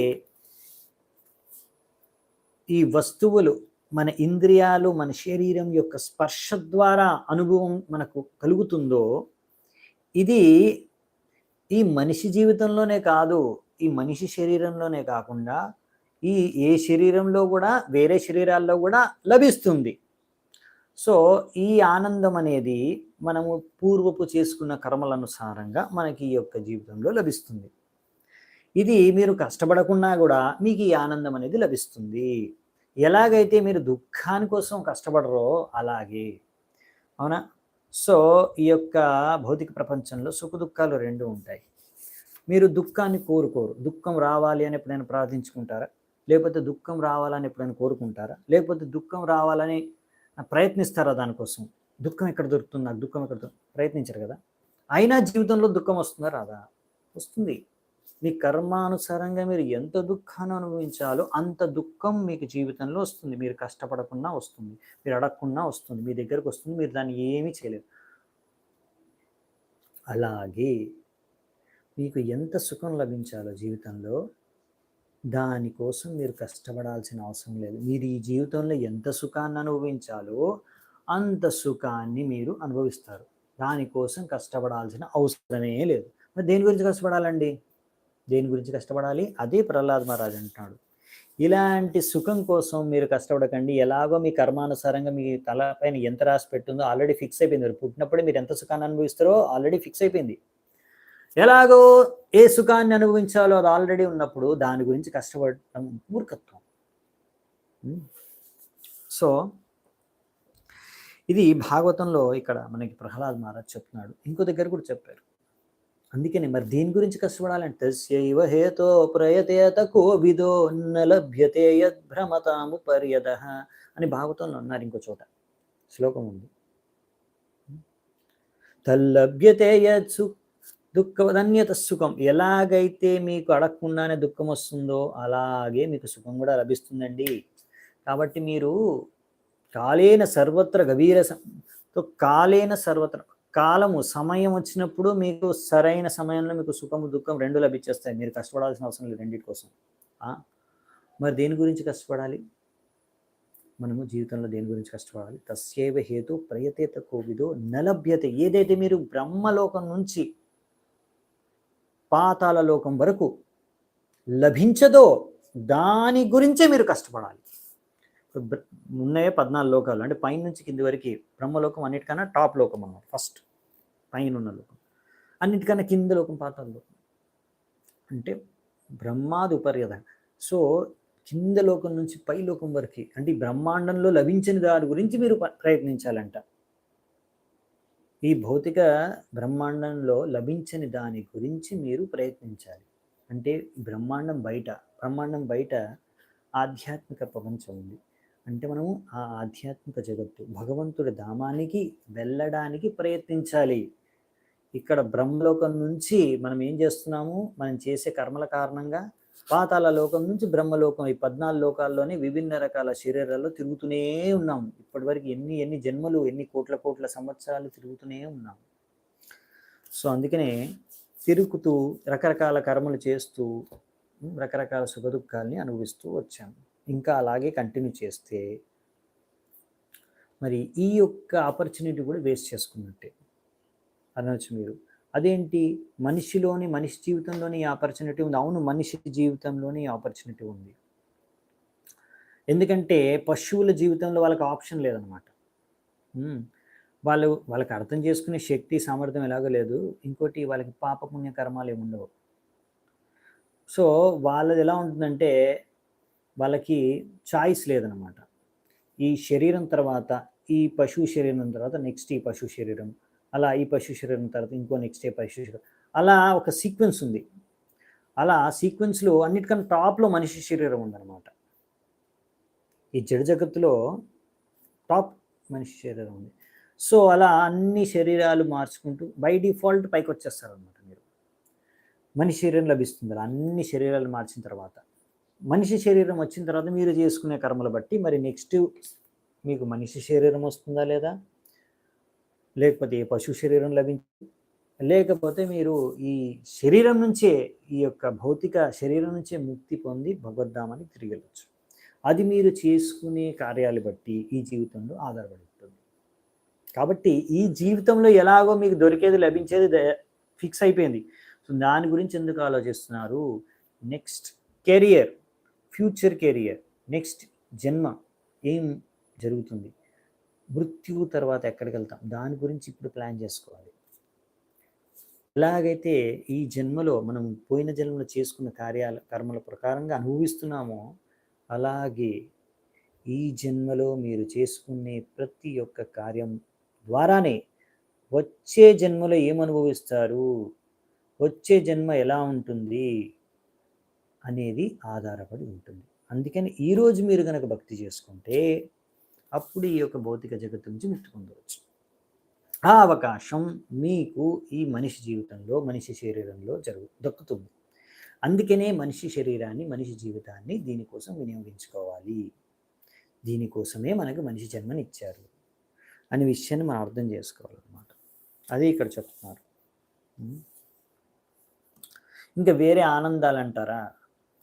ఈ వస్తువులు, మన ఇంద్రియాలు, మన శరీరం యొక్క స్పర్శ ద్వారా అనుభవం మనకు కలుగుతుందో, ఇది ఈ మనిషి జీవితంలోనే కాదు, ఈ మనిషి శరీరంలోనే కాకుండా ఈ ఏ శరీరంలో కూడా వేరే శరీరాల్లో కూడా లభిస్తుంది. సో ఈ ఆనందం అనేది మనము పూర్వపు చేసుకున్న కర్మలనుసారంగా మనకి ఈ యొక్క జీవితంలో లభిస్తుంది. ఇది మీరు కష్టపడకున్నా కూడా మీకు ఈ ఆనందం అనేది లభిస్తుంది. ఎలాగైతే మీరు దుఃఖాని కోసం కష్టపడరో అలాగే, అవునా? సో ఈ యొక్క భౌతిక ప్రపంచంలో సుఖ దుఃఖాలు రెండు ఉంటాయి. మీరు దుఃఖాన్ని కోరుకోరు. దుఃఖం రావాలి అని ఎప్పుడైనా ప్రార్థించుకుంటారా? లేకపోతే దుఃఖం రావాలని ఎప్పుడైనా కోరుకుంటారా? లేకపోతే దుఃఖం రావాలని ప్రయత్నిస్తారా దానికోసం? దుఃఖం ఎక్కడ దొరుకుతుంది, నాకు దుఃఖం ఎక్కడ ప్రయత్నించరు కదా. అయినా జీవితంలో దుఃఖం వస్తుందా రాదా? వస్తుంది. మీ కర్మానుసారంగా మీరు ఎంత దుఃఖాన్ని అనుభవించాలో అంత దుఃఖం మీకు జీవితంలో వస్తుంది. మీరు కష్టపడకున్నా వస్తుంది, మీరు అడగకున్నా వస్తుంది, మీ దగ్గరకు వస్తుంది, మీరు దాన్ని ఏమీ చేయలేరు. అలాగే మీకు ఎంత సుఖం లభించాలో జీవితంలో దానికోసం మీరు కష్టపడాల్సిన అవసరం లేదు. మీరు ఈ జీవితంలో ఎంత సుఖాన్ని అనుభవించాలో అంత సుఖాన్ని మీరు అనుభవిస్తారు. దానికోసం కష్టపడాల్సిన అవసరమే లేదు. మరి దేని గురించి కష్టపడాలండి? దేని గురించి కష్టపడాలి? అదే ప్రహ్లాద్ మహారాజ్ అంటున్నాడు. ఇలాంటి సుఖం కోసం మీరు కష్టపడకండి. ఎలాగో మీ కర్మానుసారంగా మీ తల పైన ఎంత రాసి పెట్టుందో ఆల్రెడీ ఫిక్స్ అయిపోయింది. మీరు పుట్టినప్పుడే మీరు ఎంత సుఖాన్ని అనుభవిస్తారో ఆల్రెడీ ఫిక్స్ అయిపోయింది. ఎలాగో ఏ సుఖాన్ని అనుభవించాలో అది ఆల్రెడీ ఉన్నప్పుడు దాని గురించి కష్టపడటం మూర్ఖత్వం. సో ఇది భాగవతంలో ఇక్కడ మనకి ప్రహ్లాద్ మహారాజ్ చెప్తున్నాడు. ఇంకో దగ్గర కూడా చెప్పారు. అందుకని మరి దీని గురించి కష్టపడాలంటే తస్యైవ హేతో ప్రయతేత కోవిదో న లభ్యతే యద్భ్రమతాము పర్యదః అని భాగవతంలో ఉన్నారు. ఇంకో చోట శ్లోకం ఉంది. తల్లభ్యతే యత్ దుఃఖవదన్యత సుఖం. ఎలాగైతే మీకు అడగకుండానే దుఃఖం వస్తుందో అలాగే మీకు సుఖం కూడా లభిస్తుందండి. కాబట్టి మీరు కాలేన సర్వత్ర గభీర కాలేన సర్వత్ర కాలము సమయం వచ్చినప్పుడు మీకు సరైన సమయంలో మీకు సుఖము దుఃఖం రెండు లభించేస్తాయి. మీరు కష్టపడాల్సిన అవసరం లేదు రెండింటి కోసం. మరి దేని గురించి కష్టపడాలి? మనము జీవితంలో దేని గురించి కష్టపడాలి? తస్యైవ హేతు ప్రయతేత కోవిదో నలభ్యతే. ఏదైతే మీరు బ్రహ్మలోకం నుంచి పాతాళ లోకం వరకు లభించదో దాని గురించే మీరు కష్టపడాలి. ఉన్నాయే 14 లోకాలు, అంటే పైన నుంచి కింది వరకు బ్రహ్మలోకం అన్నిటికన్నా టాప్ లోకం అన్నమాట. ఫస్ట్ పైన ఉన్న లోకం, అన్నిటికన్నా కింద లోకం పాతాళ లోకం, అంటే బ్రహ్మాది ఉపర్యద. సో కింద లోకం నుంచి పై లోకం వరకు, అంటే ఈ బ్రహ్మాండంలో లభించిన దాని గురించి మీరు ప్రయత్నించాలంట. ఈ భౌతిక బ్రహ్మాండంలో లభించని దాని గురించి మీరు ప్రయత్నించాలి. అంటే బ్రహ్మాండం బయట ఆధ్యాత్మిక ప్రపంచం ఉంది. అంటే మనము ఆ ఆధ్యాత్మిక జగత్తు భగవంతుడి ధామానికి వెళ్ళడానికి ప్రయత్నించాలి. ఇక్కడ బ్రహ్మలోకం నుంచి మనం ఏం చేస్తున్నాము? మనం చేసే కర్మల కారణంగా పాతాళ లోకం నుంచి బ్రహ్మలోకం, ఈ 14 లోకాల్లోనే విభిన్న రకాల శరీరాల్లో తిరుగుతూనే ఉన్నాము. ఇప్పటివరకు ఎన్ని జన్మలు, ఎన్ని కోట్ల సంవత్సరాలు తిరుగుతూనే ఉన్నాము. సో అందుకనే తిరుగుతూ రకరకాల కర్మలు చేస్తూ రకరకాల సుఖదుఖాల్ని అనుభవిస్తూ వచ్చాము. ఇంకా అలాగే కంటిన్యూ చేస్తే మరి ఈ యొక్క ఆపర్చునిటీ కూడా వేస్ట్ చేసుకున్నట్టే అనవచ్చు మీరు. అదేంటి? మనిషి జీవితంలోని ఈ ఆపర్చునిటీ ఉంది. అవును, మనిషి జీవితంలోని ఈ ఆపర్చునిటీ ఉంది. ఎందుకంటే పశువుల జీవితంలో వాళ్ళకి ఆప్షన్ లేదనమాట. వాళ్ళకి అర్థం చేసుకునే శక్తి సామర్థ్యం ఎలాగో లేదు. ఇంకోటి వాళ్ళకి పాపపుణ్య కర్మాలు ఏమి ఉండవు. సో వాళ్ళది ఎలా ఉంటుందంటే వాళ్ళకి చాయిస్ లేదనమాట. ఈ శరీరం తర్వాత ఈ పశువు శరీరం తర్వాత నెక్స్ట్ ఈ పశువు శరీరం, అలా ఈ పశు శరీరం తర్వాత ఇంకో నెక్స్ట్ ఏ పశు శరీరం, అలా ఒక సీక్వెన్స్ ఉంది. అలా సీక్వెన్స్లో అన్నిటికన్నా టాప్లో మనిషి శరీరం ఉందన్నమాట. ఈ జడ జగత్తులో టాప్ మనిషి శరీరం ఉంది. సో అలా అన్ని శరీరాలు మార్చుకుంటూ బై డిఫాల్ట్ పైకి వచ్చేస్తారనమాట. మీరు మనిషి శరీరం లభిస్తుంది. అలా అన్ని శరీరాలు మార్చిన తర్వాత మనిషి శరీరం వచ్చిన తర్వాత మీరు చేసుకునే కర్మలు బట్టి మరి నెక్స్ట్ మీకు మనిషి శరీరం వస్తుందా లేదా, లేకపోతే ఏ పశు శరీరం లేకపోతే మీరు ఈ శరీరం నుంచే, ఈ యొక్క భౌతిక శరీరం నుంచే ముక్తి పొంది భగవద్ధామానికి తిరిగి వెళ్ళచ్చు. అది మీరు చేసుకునే కార్యాలు బట్టి ఈ జీవితంలో ఆధారపడి ఉంటుంది. కాబట్టి ఈ జీవితంలో ఎలాగో మీకు దొరికేది లభించేది ఫిక్స్ అయిపోయింది. సో దాని గురించి ఎందుకు ఆలోచిస్తున్నారు? Next career, future career, next జన్మ ఏం జరుగుతుంది, మృత్యువు తర్వాత ఎక్కడికి వెళ్తాం, దాని గురించి ఇప్పుడు ప్లాన్ చేసుకోవాలి. ఎలాగైతే ఈ జన్మలో మనం పోయిన జన్మలో చేసుకున్న కర్మల ప్రకారంగా అనుభవిస్తున్నామో, అలాగే ఈ జన్మలో మీరు చేసుకునే ప్రతి ఒక్క కార్యం ద్వారానే వచ్చే జన్మలో ఏమనుభవిస్తారు, వచ్చే జన్మ ఎలా ఉంటుంది అనేది ఆధారపడి ఉంటుంది. అందుకని ఈరోజు మీరు కనుక భక్తి చేసుకుంటే అప్పుడు ఈ యొక్క భౌతిక జగత్తు నుంచి ముక్తి పొందవచ్చు. ఆ అవకాశం మీకు ఈ మనిషి జీవితంలో, మనిషి శరీరంలో దక్కుతుంది. అందుకనే మనిషి శరీరాన్ని, మనిషి జీవితాన్ని దీనికోసం వినియోగించుకోవాలి. దీనికోసమే మనకు మనిషి జన్మనిచ్చారు అనే విషయాన్ని మనం అర్థం చేసుకోవాలన్నమాట. అది ఇక్కడ చెప్తున్నారు. ఇంకా వేరే ఆనందాలు అంటారా,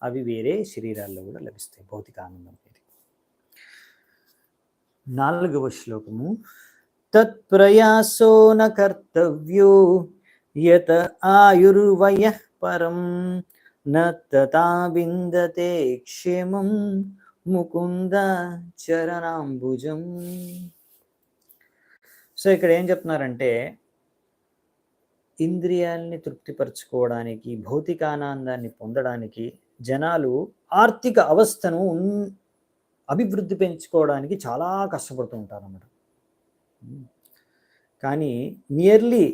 అవి వేరే శరీరాల్లో కూడా లభిస్తాయి. భౌతిక ఆనందం అనేది. 4వ శ్లోకము. తత్ప్రయాసో న కర్తవ్యో యత ఆయుర్వయః పరం న తథా విందతే క్షేమం ముకుంద చరణాంబుజం. సో ఇక్కడ ఏం చెప్తున్నారంటే, ఇంద్రియాలని తృప్తిపరచుకోవడానికి, భౌతికానందాన్ని పొందడానికి జనాలు ఆర్థిక అవస్థను అభివృద్ధి పెంచుకోవడానికి చాలా కష్టపడుతూ ఉంటారు అన్నమాట. కానీ మియర్లీ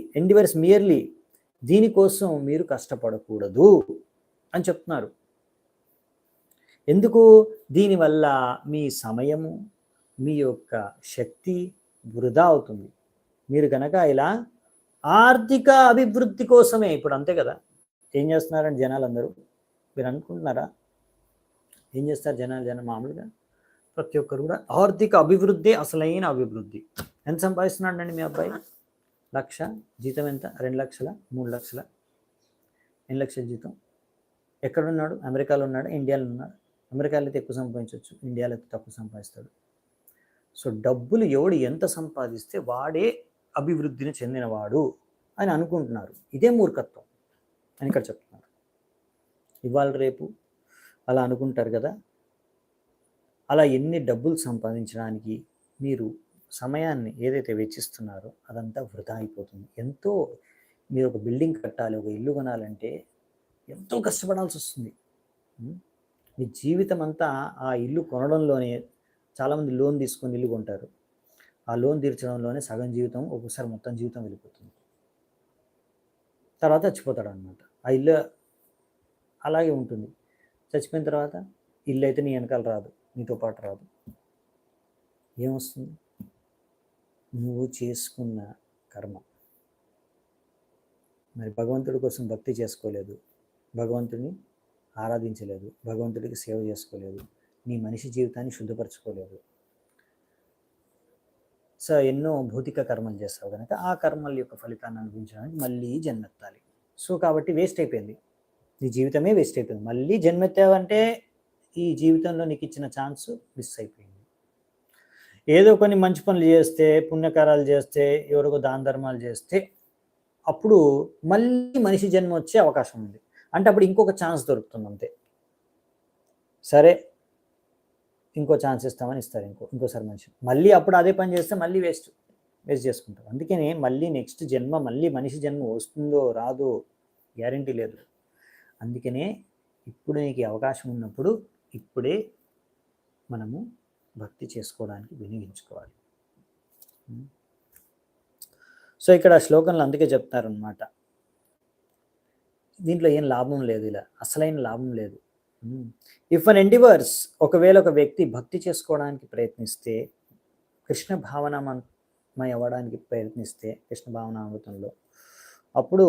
దీనికోసం మీరు కష్టపడకూడదు అని చెప్తున్నారు. ఎందుకు? దీనివల్ల మీ సమయము, మీ యొక్క శక్తి వృధా అవుతుంది. మీరు కనుక ఇలా ఆర్థిక అభివృద్ధి కోసమే, ఇప్పుడు అంతే కదా, ఏం చేస్తున్నారండి జనాలందరూ? మీరు అనుకుంటున్నారా? ఏం చేస్తారు జనాలు మామూలుగా ప్రతి ఒక్కరు కూడా ఆర్థిక అభివృద్ధి అసలైన అభివృద్ధి. ఎంత సంపాదిస్తున్నాడండి మీ అబ్బాయి? 1,00,000 జీతం ఎంత? 2 లక్షల, 3 లక్షల, 2 లక్షల జీతం. ఎక్కడున్నాడు? అమెరికాలో ఉన్నాడు, ఇండియాలో ఉన్నాడు. అమెరికాలో అయితే ఎక్కువ సంపాదించవచ్చు, ఇండియాలో అయితే తక్కువ సంపాదిస్తాడు. సో డబ్బులు ఎవడు ఎంత సంపాదిస్తే వాడే అభివృద్ధిని చెందినవాడు అని అనుకుంటున్నారు. ఇదే మూర్ఖత్వం అని ఇక్కడ చెప్తున్నారు. ఇవాళ రేపు అలా అనుకుంటారు కదా. అలా ఎన్ని డబ్బులు సంపాదించడానికి మీరు సమయాన్ని ఏదైతే వెచ్చిస్తున్నారో అదంతా వృధా అయిపోతుంది. ఎంతో మీరు ఒక బిల్డింగ్ కట్టాలి, ఒక ఇల్లు కొనాలంటే ఎంతో కష్టపడాల్సి వస్తుంది. మీ జీవితం అంతా ఆ ఇల్లు కొనడంలోనే, చాలామంది లోన్ తీసుకొని ఇల్లు కొంటారు, ఆ లోన్ తీర్చడంలోనే సగం జీవితం, ఒక్కొక్కసారి మొత్తం జీవితం వెళ్ళిపోతుంది. తర్వాత చచ్చిపోతాడు అనమాట. ఆ ఇల్లు అలాగే ఉంటుంది. చచ్చిపోయిన తర్వాత ఇల్లు అయితే నీ వెనకాల రాదు, నీతో పాటు రాదు. ఏమొస్తుంది? నువ్వు చేసుకున్న కర్మ. మరి భగవంతుడి కోసం భక్తి చేసుకోలేదు, భగవంతుడిని ఆరాధించలేదు, భగవంతుడికి సేవ చేసుకోలేదు, నీ మనిషి జీవితాన్ని శుద్ధపరచుకోలేదు. సో ఎన్నో భౌతిక కర్మలు చేస్తావు కనుక ఆ కర్మల యొక్క ఫలితాన్ని అనుభవించడానికి మళ్ళీ జన్మెత్తాలి. సో కాబట్టి వేస్ట్ అయిపోయింది, నీ జీవితమే వేస్ట్ అయిపోయింది. మళ్ళీ జన్మెత్తావంటే ఈ జీవితంలో నీకు ఇచ్చిన ఛాన్స్ మిస్ అయిపోయింది. ఏదో కొన్ని మంచి పనులు చేస్తే, పుణ్యకారాలు చేస్తే, ఎవరికో దాన ధర్మాలు చేస్తే అప్పుడు మళ్ళీ మనిషి జన్మ వచ్చే అవకాశం ఉంది. అంటే అప్పుడు ఇంకొక ఛాన్స్ దొరుకుతుంది అంతే. సరే ఇంకో ఛాన్స్ ఇస్తామని ఇస్తారు, ఇంకోసారి మనిషి మళ్ళీ అప్పుడు అదే పని చేస్తే మళ్ళీ వేస్ట్ చేసుకుంటారు. అందుకనే మళ్ళీ నెక్స్ట్ జన్మ, మళ్ళీ మనిషి జన్మ వస్తుందో రాదో గ్యారంటీ లేదు. అందుకనే ఇప్పుడు నీకు అవకాశం ఉన్నప్పుడు ఇప్పుడే మనము భక్తి చేసుకోవడానికి వినియోగించుకోవాలి. సో ఇక్కడ శ్లోకంలో అందుకే చెప్తారనమాట, దీంట్లో ఏం లాభం లేదు, ఇలా అసలైన లాభం లేదు. ఇఫ్ అన్ ఎండివర్స్, ఒకవేళ ఒక వ్యక్తి భక్తి చేసుకోవడానికి ప్రయత్నిస్తే, కృష్ణ భావనామయ అవ్వడానికి ప్రయత్నిస్తే, కృష్ణ భావనామృతంలో, అప్పుడు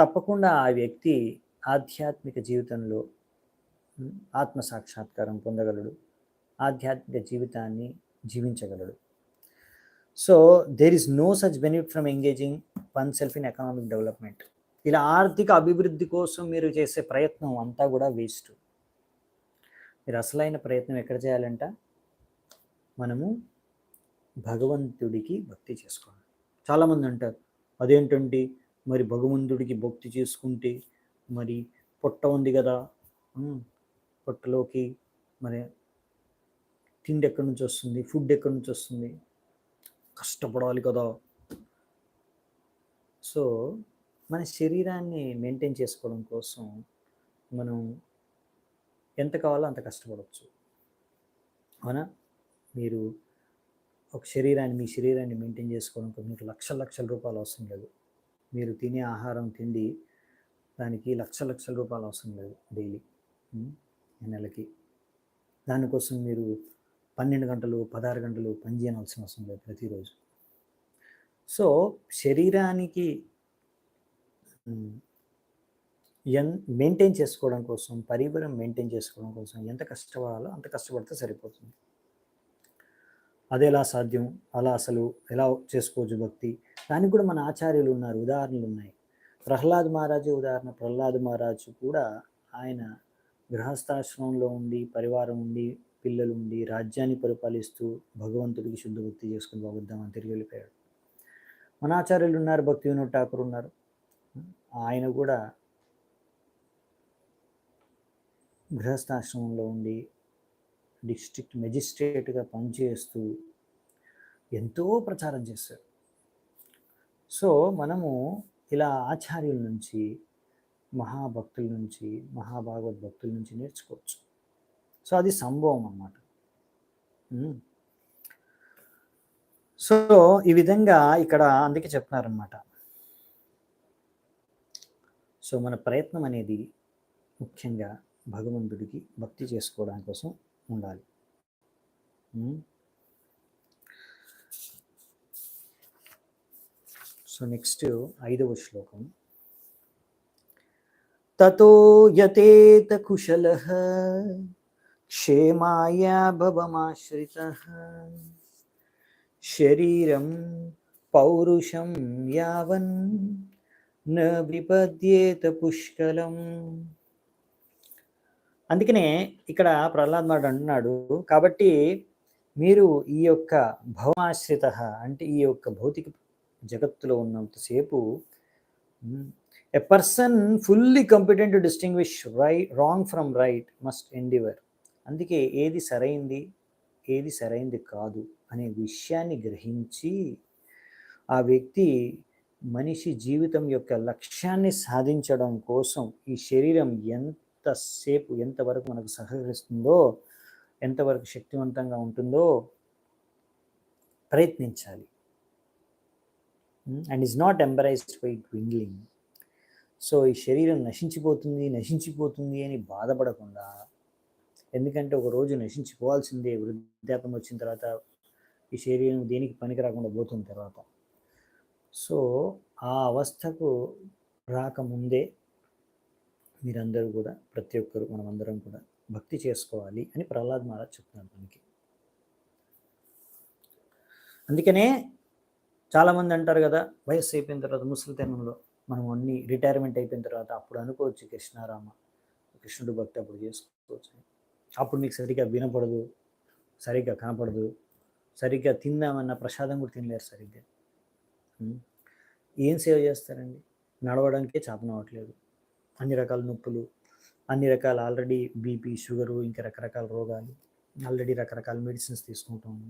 తప్పకుండా ఆ వ్యక్తి ఆధ్యాత్మిక జీవితంలో ఆత్మ సాక్షాత్కారం పొందగలడు, ఆధ్యాత్మిక జీవితాన్ని జీవించగలడు. So there is no such benefit from engaging oneself in economic development. ఇలా ఆర్థిక అభివృద్ధి కోసం మీరు చేసే ప్రయత్నం అంతా కూడా వేస్ట్. మీరు అసలైన ప్రయత్నం ఎక్కడ చేయాలంట? మనము భగవంతుడికి భక్తి చేసుకోవాలి. చాలామంది అంటారు, అదేంటండి మరి భగవంతుడికి భక్తి చేసుకుంటే మరి పొట్ట ఉంది కదా, పొట్టలోకి మరి తిండి ఎక్కడి నుంచి వస్తుంది, ఫుడ్ ఎక్కడి నుంచి వస్తుంది, కష్టపడాలి కదా. సో మన శరీరాన్ని మెయింటైన్ చేసుకోవడం కోసం మనం ఎంత కావాలో అంత కష్టపడవచ్చు, అవునా? మీరు ఒక మీ శరీరాన్ని మెయింటైన్ చేసుకోవడానికి మీకు లక్షల రూపాయలు అవసరం లేదు. మీరు తినే ఆహారం తిండి దానికి లక్షల రూపాయలు అవసరం లేదు డైలీ, నెలకి. దానికోసం మీరు 12 గంటలు 16 గంటలు పని చేయవలసిన అవసరం లేదు ప్రతిరోజు. సో శరీరానికి మెయింటైన్ చేసుకోవడం కోసం, పరివారం మెయింటైన్ చేసుకోవడం కోసం ఎంత కష్టపడాలో అంత కష్టపడితే సరిపోతుంది. అది ఎలా సాధ్యం, అలా అసలు ఎలా చేసుకోవచ్చు భక్తి, దానికి కూడా మన ఆచార్యులు ఉన్నారు, ఉదాహరణలు ఉన్నాయి. ప్రహ్లాద్ మహారాజు ఉదాహరణ. ప్రహ్లాద్ మహారాజు కూడా ఆయన గృహస్థాశ్రమంలో ఉండి, పరివారం ఉండి, పిల్లలు ఉండి, రాజ్యాన్ని పరిపాలిస్తూ భగవంతుడికి శుద్ధ భక్తి చేసుకుని బాగుద్దామని తిరిగి వెళ్ళిపోయాడు. మన ఆచార్యులు ఉన్నారు, భక్తి వినోద్ ఠాకూర్ ఉన్నారు. ఆయన కూడా గృహస్థాశ్రమంలో ఉండి డిస్ట్రిక్ట్ మెజిస్ట్రేట్గా పనిచేస్తూ ఎంతో ప్రచారం చేశారు. సో మనము ఇలా ఆచార్యుల నుంచి, మహాభక్తుల నుంచి, మహాభాగవత్ భక్తుల నుంచి నేర్చుకోవచ్చు. సో అది సంభవం అన్నమాట. సో ఈ విధంగా ఇక్కడ అందుకే చెప్తున్నారన్నమాట. సో మన ప్రయత్నం అనేది ముఖ్యంగా భగవంతుడికి భక్తి చేసుకోవడానికి కోసం ఉండాలి. సో నెక్స్ట్ 5వ శ్లోకం. తతో యతేత కుశలః క్షేమాయ భవమాశ్రితః శరీరం పౌరుషం యావన్ న విపద్యేత పుష్కలం. అందుకనే ఇక్కడ ప్రహ్లాద్ మహారాజు అంటున్నాడు, కాబట్టి మీరు ఈ యొక్క భవమాశ్రిత అంటే ఈ యొక్క భౌతిక జగత్తులో ఉన్నంతసేపు a person fully competent to distinguish wrong from right must Endeavour. అందుకే ఏది సరైంది ఏది సరైంది కాదు అనే విషయాన్ని గ్రహించి ఆ వ్యక్తి మనిషి జీవితం యొక్క లక్ష్యాన్ని సాధించడం కోసం ఈ శరీరం ఎంతసేపు ఎంతవరకు మనకు సహకరిస్తుందో, ఎంతవరకు శక్తివంతంగా ఉంటుందో ప్రయత్నించాలి. And is not embarrassed by twinkling. So ఈ శరీరం నశించిపోతుంది అని బాధపడకుండా, ఎందుకంటే ఒకరోజు నశించిపోవాల్సిందే, వృద్ధాప్యం వచ్చిన తర్వాత ఈ శరీరం దేనికి పనికి రాకుండా పోతున్న తర్వాత. సో ఆ అవస్థకు రాకముందే మీరందరూ కూడా, ప్రతి ఒక్కరు, మనమందరం కూడా భక్తి చేసుకోవాలి అని ప్రహ్లాద్ మహారాజ్ చెప్తున్నారు మనకి. అందుకనే చాలామంది అంటారు కదా, వయస్సు అయిపోయిన తర్వాత ముసలితనంలో మనం అన్ని రిటైర్మెంట్ అయిపోయిన తర్వాత అప్పుడు అనుకోవచ్చు కృష్ణారామ, కృష్ణుడు భక్తి అప్పుడు చేసుకోవచ్చు. అప్పుడు మీకు సరిగ్గా వినపడదు, సరిగ్గా కనపడదు, సరిగ్గా తిందామన్న ప్రసాదం కూడా తినలేరు సరిగ్గా. ఏం సేవ చేస్తారండి? నడవడానికే చేతనవ్వట్లేదు, అన్ని రకాల నొప్పులు, అన్ని రకాల ఆల్రెడీ బీపీ, షుగరు, ఇంకా రకరకాల రోగాలు, ఆల్రెడీ రకరకాల మెడిసిన్స్ తీసుకుంటాము,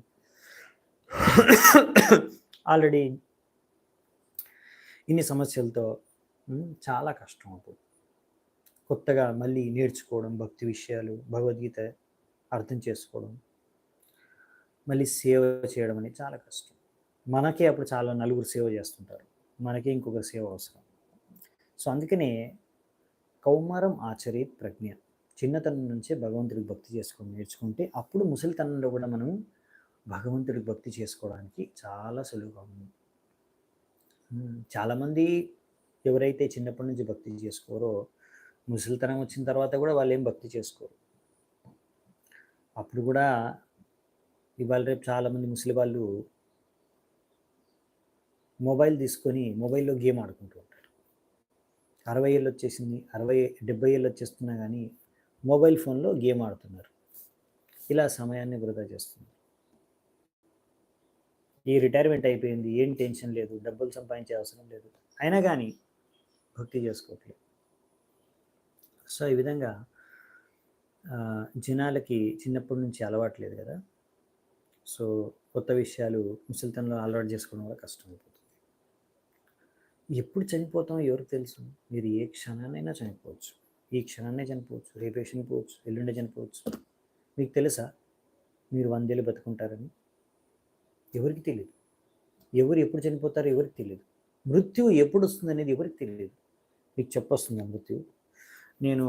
ఆల్రెడీ ఇన్ని సమస్యలతో చాలా కష్టం అవుతుంది. కొత్తగా మళ్ళీ నేర్చుకోవడం, భక్తి విషయాలు, భగవద్గీత అర్థం చేసుకోవడం, మళ్ళీ సేవ చేయడం అనేది చాలా కష్టం. మనకే అప్పుడు చాలా నలుగురు సేవ చేస్తుంటారు, మనకే ఇంకొకరు సేవ అవసరం. సో అందుకనే కౌమారం ఆచరేత్ ప్రజ్ఞ, చిన్నతనం నుంచే భగవంతుడికి భక్తి చేసుకొని నేర్చుకుంటే అప్పుడు ముసలితనంలో కూడా మనం భగవంతుడికి భక్తి చేసుకోవడానికి చాలా సులువుగా ఉంది. చాలామంది ఎవరైతే చిన్నప్పటి నుంచి భక్తి చేసుకోరో, ముసలితనం వచ్చిన తర్వాత కూడా వాళ్ళు ఏం భక్తి చేసుకోరు. అప్పుడు కూడా ఇవాళ రేపు చాలామంది ముసలి వాళ్ళు మొబైల్ తీసుకొని మొబైల్లో గేమ్ ఆడుకుంటూ ఉంటారు. 60 ఏళ్ళు వచ్చేసింది, 70 ఏళ్ళు వచ్చేస్తున్నా కానీ మొబైల్ ఫోన్లో గేమ్ ఆడుతున్నారు. ఇలా సమయాన్ని వృధా చేస్తున్నారు. ఈ రిటైర్మెంట్ అయిపోయింది, ఏం టెన్షన్ లేదు, డబ్బులు సంపాదించే అవసరం లేదు అయినా కానీ భక్తి చేసుకోవట్లేదు. సో ఈ విధంగా జనాలకి చిన్నప్పటి నుంచి అలవాట్లేదు కదా. సో కొత్త విషయాలు ముసలితనంలో అలవాటు చేసుకోవడం వల్ల కష్టమైపోతుంది. ఎప్పుడు చనిపోతాం ఎవరికి తెలుసు? మీరు ఏ క్షణాన్నైనా చనిపోవచ్చు. ఈ క్షణాన్నే చనిపోవచ్చు, రేపే చనిపోవచ్చు, ఎల్లుండే చనిపోవచ్చు. మీకు తెలుసా మీరు 100 ఏళ్ళు బతుకుంటారని? ఎవరికి తెలియదు. ఎవరు ఎప్పుడు చనిపోతారో ఎవరికి తెలియదు. మృత్యువు ఎప్పుడు వస్తుంది అనేది ఎవరికి తెలియదు. మీకు చెప్పొస్తుందా మృత్యువు? నేను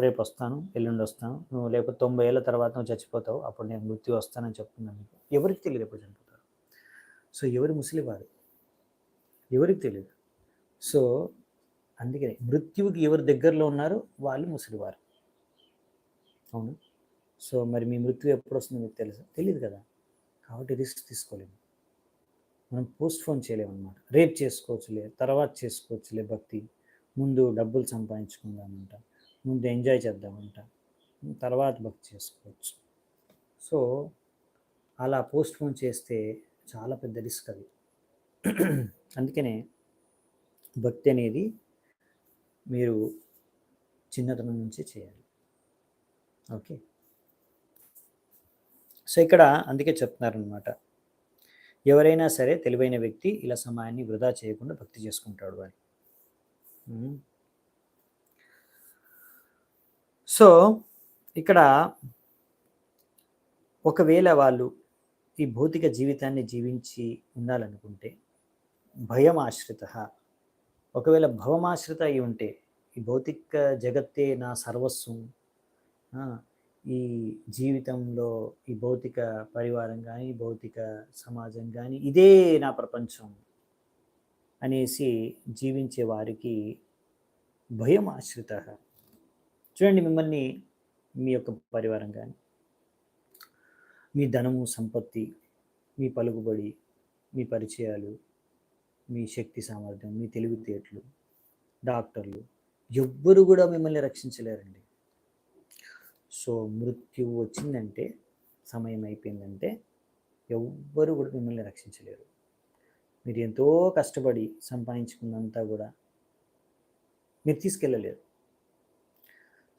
రేపు వస్తాను, ఎల్లుండి వస్తాను, నువ్వు లేకపోతే 90 ఏళ్ళ తర్వాత నువ్వు చచ్చిపోతావు, అప్పుడు నేను మృత్యు వస్తానని చెప్తున్నాను మీకు. ఎవరికి తెలియదు ఎప్పుడు చనిపోతారు. సో ఎవరు ముసలివారు? ఎవరికి తెలియదు. సో అందుకని మృత్యువుకి ఎవరు దగ్గరలో ఉన్నారో వాళ్ళు ముసలివారు. అవును. సో మరి మీ మృత్యు ఎప్పుడు వస్తుందో మీకు తెలుసా? తెలియదు కదా. కాబట్టి రిస్క్ తీసుకోలేము, మనం పోస్ట్పోన్ చేయలేమన్నమాట. రేపు చేసుకోవచ్చులే, తర్వాత చేసుకోవచ్చులే భక్తి, ముందు డబ్బులు సంపాదించుకుందామంట, ముందు ఎంజాయ్ చేద్దామంట, తర్వాత భక్తి చేసుకోవచ్చు. సో అలా పోస్ట్పోన్ చేస్తే చాలా పెద్ద రిస్క్ అది. అందుకనే భక్తి అనేది మీరు చిన్నతనం నుంచి చేయాలి. ఓకే. సో ఇక్కడ అందుకే చెప్తున్నారనమాట, ఎవరైనా సరే తెలివైన వ్యక్తి ఇలా సమయాన్ని వృధా చేయకుండా భక్తి చేసుకుంటాడు అని. సో ఇక్కడ ఒకవేళ వాళ్ళు ఈ భౌతిక జీవితాన్ని జీవించి ఉండాలనుకుంటే భయం ఆశ్రిత, ఒకవేళ భవమాశ్రిత అయి ఉంటే, ఈ భౌతిక జగత్తే నా సర్వస్వం, ఈ జీవితంలో ఈ భౌతిక పరివారం కానీ భౌతిక సమాజం కానీ ఇదే నా ప్రపంచం అనేసి జీవించే వారికి భయం ఆశ్రిత. చూడండి, మిమ్మల్ని మీ యొక్క పరివారం కానీ, మీ ధనము సంపత్తి, మీ పలుకుబడి, మీ పరిచయాలు, మీ శక్తి సామర్థ్యం, మీ తెలివితేటలు, డాక్టర్లు ఎవ్వరు కూడా మిమ్మల్ని రక్షించలేరండి. సో మృత్యువు వచ్చిందంటే, సమయం అయిపోయిందంటే ఎవ్వరు కూడా మిమ్మల్ని రక్షించలేరు. మీరు ఎంతో కష్టపడి సంపాదించుకున్నంతా కూడా మీరు తీసుకెళ్ళలేరు.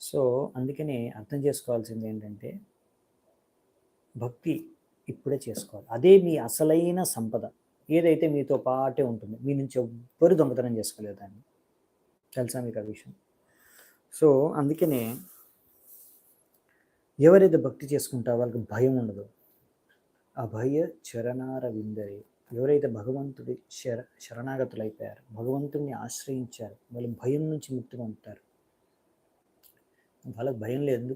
సో అందుకనే అర్థం చేసుకోవాల్సింది ఏంటంటే, భక్తి ఇప్పుడే చేసుకోవాలి. అదే మీ అసలైన సంపద, ఏదైతే మీతో పాటే ఉంటుంది. మీ నుంచి ఎవ్వరు దొంగతనం చేసుకోలేదు దాన్ని. తెలుసా మీకు ఆ విషయం? సో అందుకనే ఎవరైతే భక్తి చేసుకుంటారో వాళ్ళకి భయం ఉండదు. అభయ చరణార విందరే, ఎవరైతే భగవంతుడి శరణాగతులైపోయారు, భగవంతుడిని ఆశ్రయించారు, వాళ్ళు భయం నుంచి ముక్తి పొందుతారు. వాళ్ళకి భయం లేదు.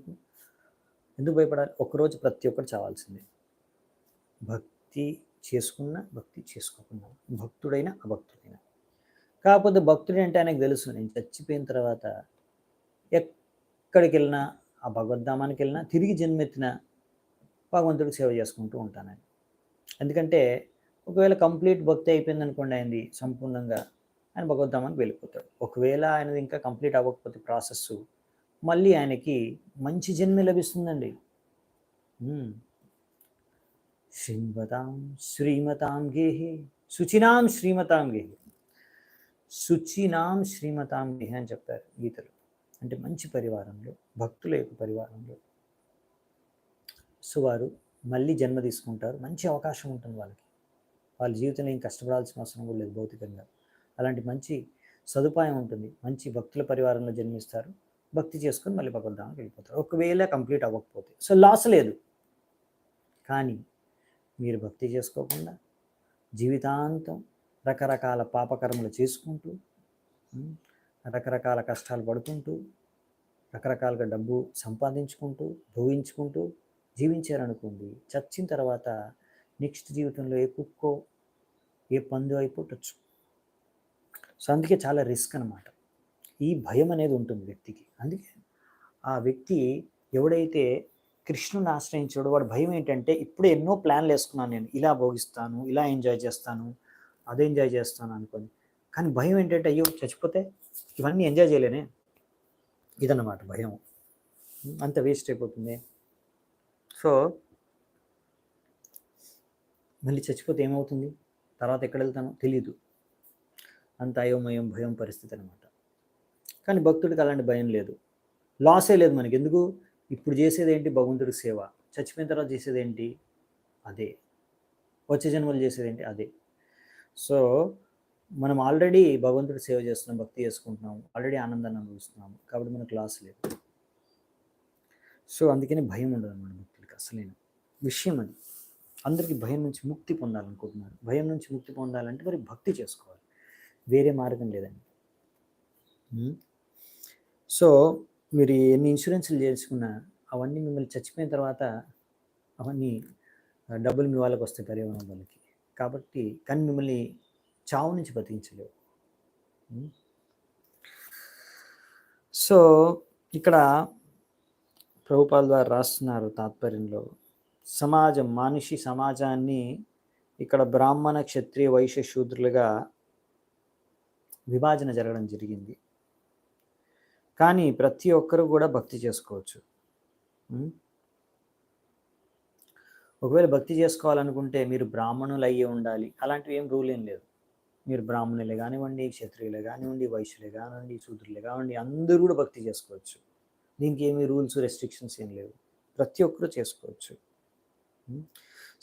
ఎందుకు భయపడాలి? ఒకరోజు ప్రతి ఒక్కరు చావాల్సిందే. భక్తి చేసుకున్నా భక్తి చేసుకోకున్నా, భక్తుడైనా అభక్తుడైనా. కాకపోతే భక్తుడు అంటే ఆయనకు తెలుసు, నేను చచ్చిపోయిన తర్వాత ఎక్కడికి వెళ్ళినా, ఆ భగవద్ధామానికి వెళ్ళినా, తిరిగి జన్మెత్తిన భగవంతుడికి సేవ చేసుకుంటూ ఉంటాను. ఎందుకంటే ఒకవేళ కంప్లీట్ భక్తి అయిపోయింది అనుకోండి, ఆయనది సంపూర్ణంగా, ఆయన భగవద్ధామానికి వెళ్ళిపోతాడు. ఒకవేళ ఆయనది ఇంకా కంప్లీట్ అవ్వకపోతే ప్రాసెస్, మళ్ళీ ఆయనకి మంచి జన్మ లభిస్తుందండి. శ్రీమతాం శ్రీమతాం గేహే శుచినాం శ్రీమతాం గేహే, శుచినాం శ్రీమతాం గేహే అని చెప్తారు గీతలు. అంటే మంచి పరివారంలో, భక్తుల యొక్క పరివారంలో. సో వారు మళ్ళీ జన్మ తీసుకుంటారు, మంచి అవకాశం ఉంటుంది వాళ్ళకి. వాళ్ళ జీవితంలో ఏం కష్టపడాల్సిన అవసరం కూడా లేదు భౌతికంగా. అలాంటి మంచి సదుపాయం ఉంటుంది. మంచి భక్తుల పరివారంలో జన్మిస్తారు, భక్తి చేసుకొని మళ్ళీ భగవద్ధామానికి వెళ్ళిపోతారు. ఒకవేళ కంప్లీట్ అవ్వకపోతే సో లాస్ లేదు. కానీ మీరు భక్తి చేసుకోకుండా జీవితాంతం రకరకాల పాపకర్మలు చేసుకుంటూ, రకరకాల కష్టాలు పడుకుంటూ, రకరకాలుగా డబ్బు సంపాదించుకుంటూ, భోగించుకుంటూ జీవించారనుకోండి, చచ్చిన తర్వాత నెక్స్ట్ జీవితంలో ఏ కుక్కో ఏ పందు అయిపోవచ్చు. సో అందుకే చాలా రిస్క్ అనమాట. ఈ భయం అనేది ఉంటుంది వ్యక్తికి. అందుకే ఆ వ్యక్తి ఎవడైతే కృష్ణుని ఆశ్రయించాడో వాడు భయం ఏంటంటే, ఇప్పుడు ఎన్నో ప్లాన్లు వేసుకున్నాను, నేను ఇలా భోగిస్తాను, ఇలా ఎంజాయ్ చేస్తాను, అదే ఎంజాయ్ చేస్తాను అనుకోని. కానీ భయం ఏంటంటే, అయ్యో చచ్చిపోతే ఇవన్నీ ఎంజాయ్ చేయలేనే, ఇదన్నమాట భయం. అంత వేస్ట్ అయిపోతుంది. సో మళ్ళీ చచ్చిపోతే ఏమవుతుంది, తర్వాత ఎక్కడ వెళ్తానో తెలీదు. అంత అయోమయం భయం పరిస్థితి అనమాట. కానీ భక్తుడికి అలాంటి భయం లేదు, లాసే లేదు మనకి. ఎందుకు? ఇప్పుడు చేసేది ఏంటి? భగవంతుడి సేవ. చచ్చిపోయిన తర్వాత చేసేది ఏంటి? అదే. వచ్చే జన్మలు చేసేది ఏంటి? అదే. సో మనం ఆల్రెడీ భగవంతుడి సేవ చేస్తున్నాం, భక్తి చేసుకుంటున్నాం, ఆల్రెడీ ఆనందాన్ని అనుభవిస్తున్నాం, కాబట్టి మనకు లాస్ లేదు. సో అందుకని భయం ఉండదు అన్నమాట భక్తులకి. అసలైన విషయం అది. అందరికీ భయం నుంచి ముక్తి పొందాలనుకుంటున్నారు. భయం నుంచి ముక్తి పొందాలంటే మరి భక్తి చేసుకోవాలి, వేరే మార్గం లేదండి. సో మీరు ఎన్ని ఇన్సూరెన్స్లు చేసుకున్నా అవన్నీ మిమ్మల్ని చచ్చిపోయిన తర్వాత అవన్నీ డబ్బులు మీ వాళ్ళకి వస్తాయి, పర్యావరణం వాళ్ళకి. కాబట్టి కానీ మిమ్మల్ని చావు నుంచి బతికించలేవు. సో ఇక్కడ ప్రభుపాల్ ద్వారా రాస్తున్నారు తాత్పర్యంలో, సమాజం మానుషి సమాజాన్ని ఇక్కడ బ్రాహ్మణ క్షత్రియ వైశ్య శూద్రులుగా విభజన జరగడం జరిగింది. కానీ ప్రతి ఒక్కరు కూడా భక్తి చేసుకోవచ్చు. ఒకవేళ భక్తి చేసుకోవాలనుకుంటే మీరు బ్రాహ్మణులు అయ్యే ఉండాలి, అలాంటివి ఏం రూల్ ఏం లేదు. మీరు బ్రాహ్మణులే కానివ్వండి, క్షత్రియులే కానివ్వండి, వైశ్యులే కానివ్వండి, శూద్రులే కానివ్వండి, అందరూ కూడా భక్తి చేసుకోవచ్చు. దీనికి ఏమీ రూల్స్ రెస్ట్రిక్షన్స్ ఏం లేవు, ప్రతి ఒక్కరూ చేసుకోవచ్చు.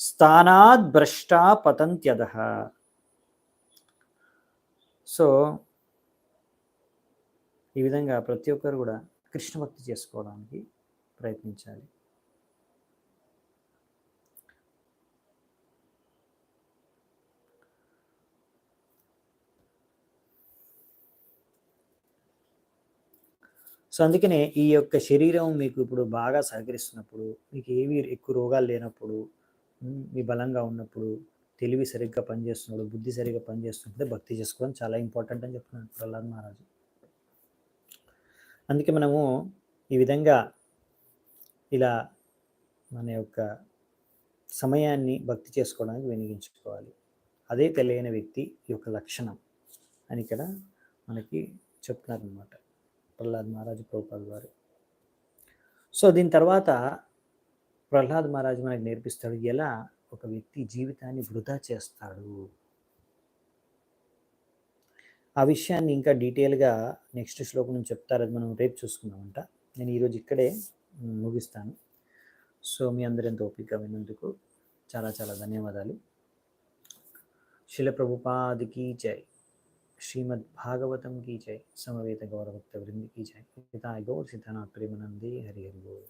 స్థానాద్ భ్రష్టా పతంత్యదః. సో ఈ విధంగా ప్రతి ఒక్కరు కూడా కృష్ణ భక్తి చేసుకోవడానికి ప్రయత్నించాలి. సో అందుకనే ఈ యొక్క శరీరం మీకు ఇప్పుడు బాగా సహకరిస్తున్నప్పుడు, మీకు ఏవి ఎక్కువ రోగాలు లేనప్పుడు, మీ బలంగా ఉన్నప్పుడు, తెలివి సరిగ్గా పనిచేస్తున్నప్పుడు, బుద్ధి సరిగ్గా పనిచేస్తున్నప్పుడు భక్తి చేసుకోవడం చాలా ఇంపార్టెంట్ అని చెప్తున్నాను ప్రహ్లాద్ మహారాజు. అందుకే మనము ఈ విధంగా ఇలా మన యొక్క సమయాన్ని భక్తి చేసుకోవడానికి వినియోగించుకోవాలి. అదే తెలియని వ్యక్తి యొక్క లక్షణం అని ఇక్కడ మనకి చెప్తున్నారనమాట ప్రహ్లాద్ మహారాజు ప్రభుపాల్ వారు. సో దీని తర్వాత ప్రహ్లాద్ మహారాజు మనకి నేర్పిస్తాడు ఎలా ఒక వ్యక్తి జీవితాన్ని వృధా చేస్తాడు. ఆ విషయాన్ని ఇంకా డీటెయిల్గా నెక్స్ట్ శ్లోకం నుంచి చెప్తారు, అది మనం రేపు చూసుకుందామంట. నేను ఈరోజు ఇక్కడే ముగిస్తాను. సో మీ అందరి ఎంత ఓపిక విన్నందుకు చాలా చాలా ధన్యవాదాలు. శిల ప్రభుపాదికి జై, శ్రీమద్ భాగవతం की जय, समवेत गौरभक्त वृंद की जय, पिता गौर सिद्धानाथ प्रेमानंदे हरि हरि बोल।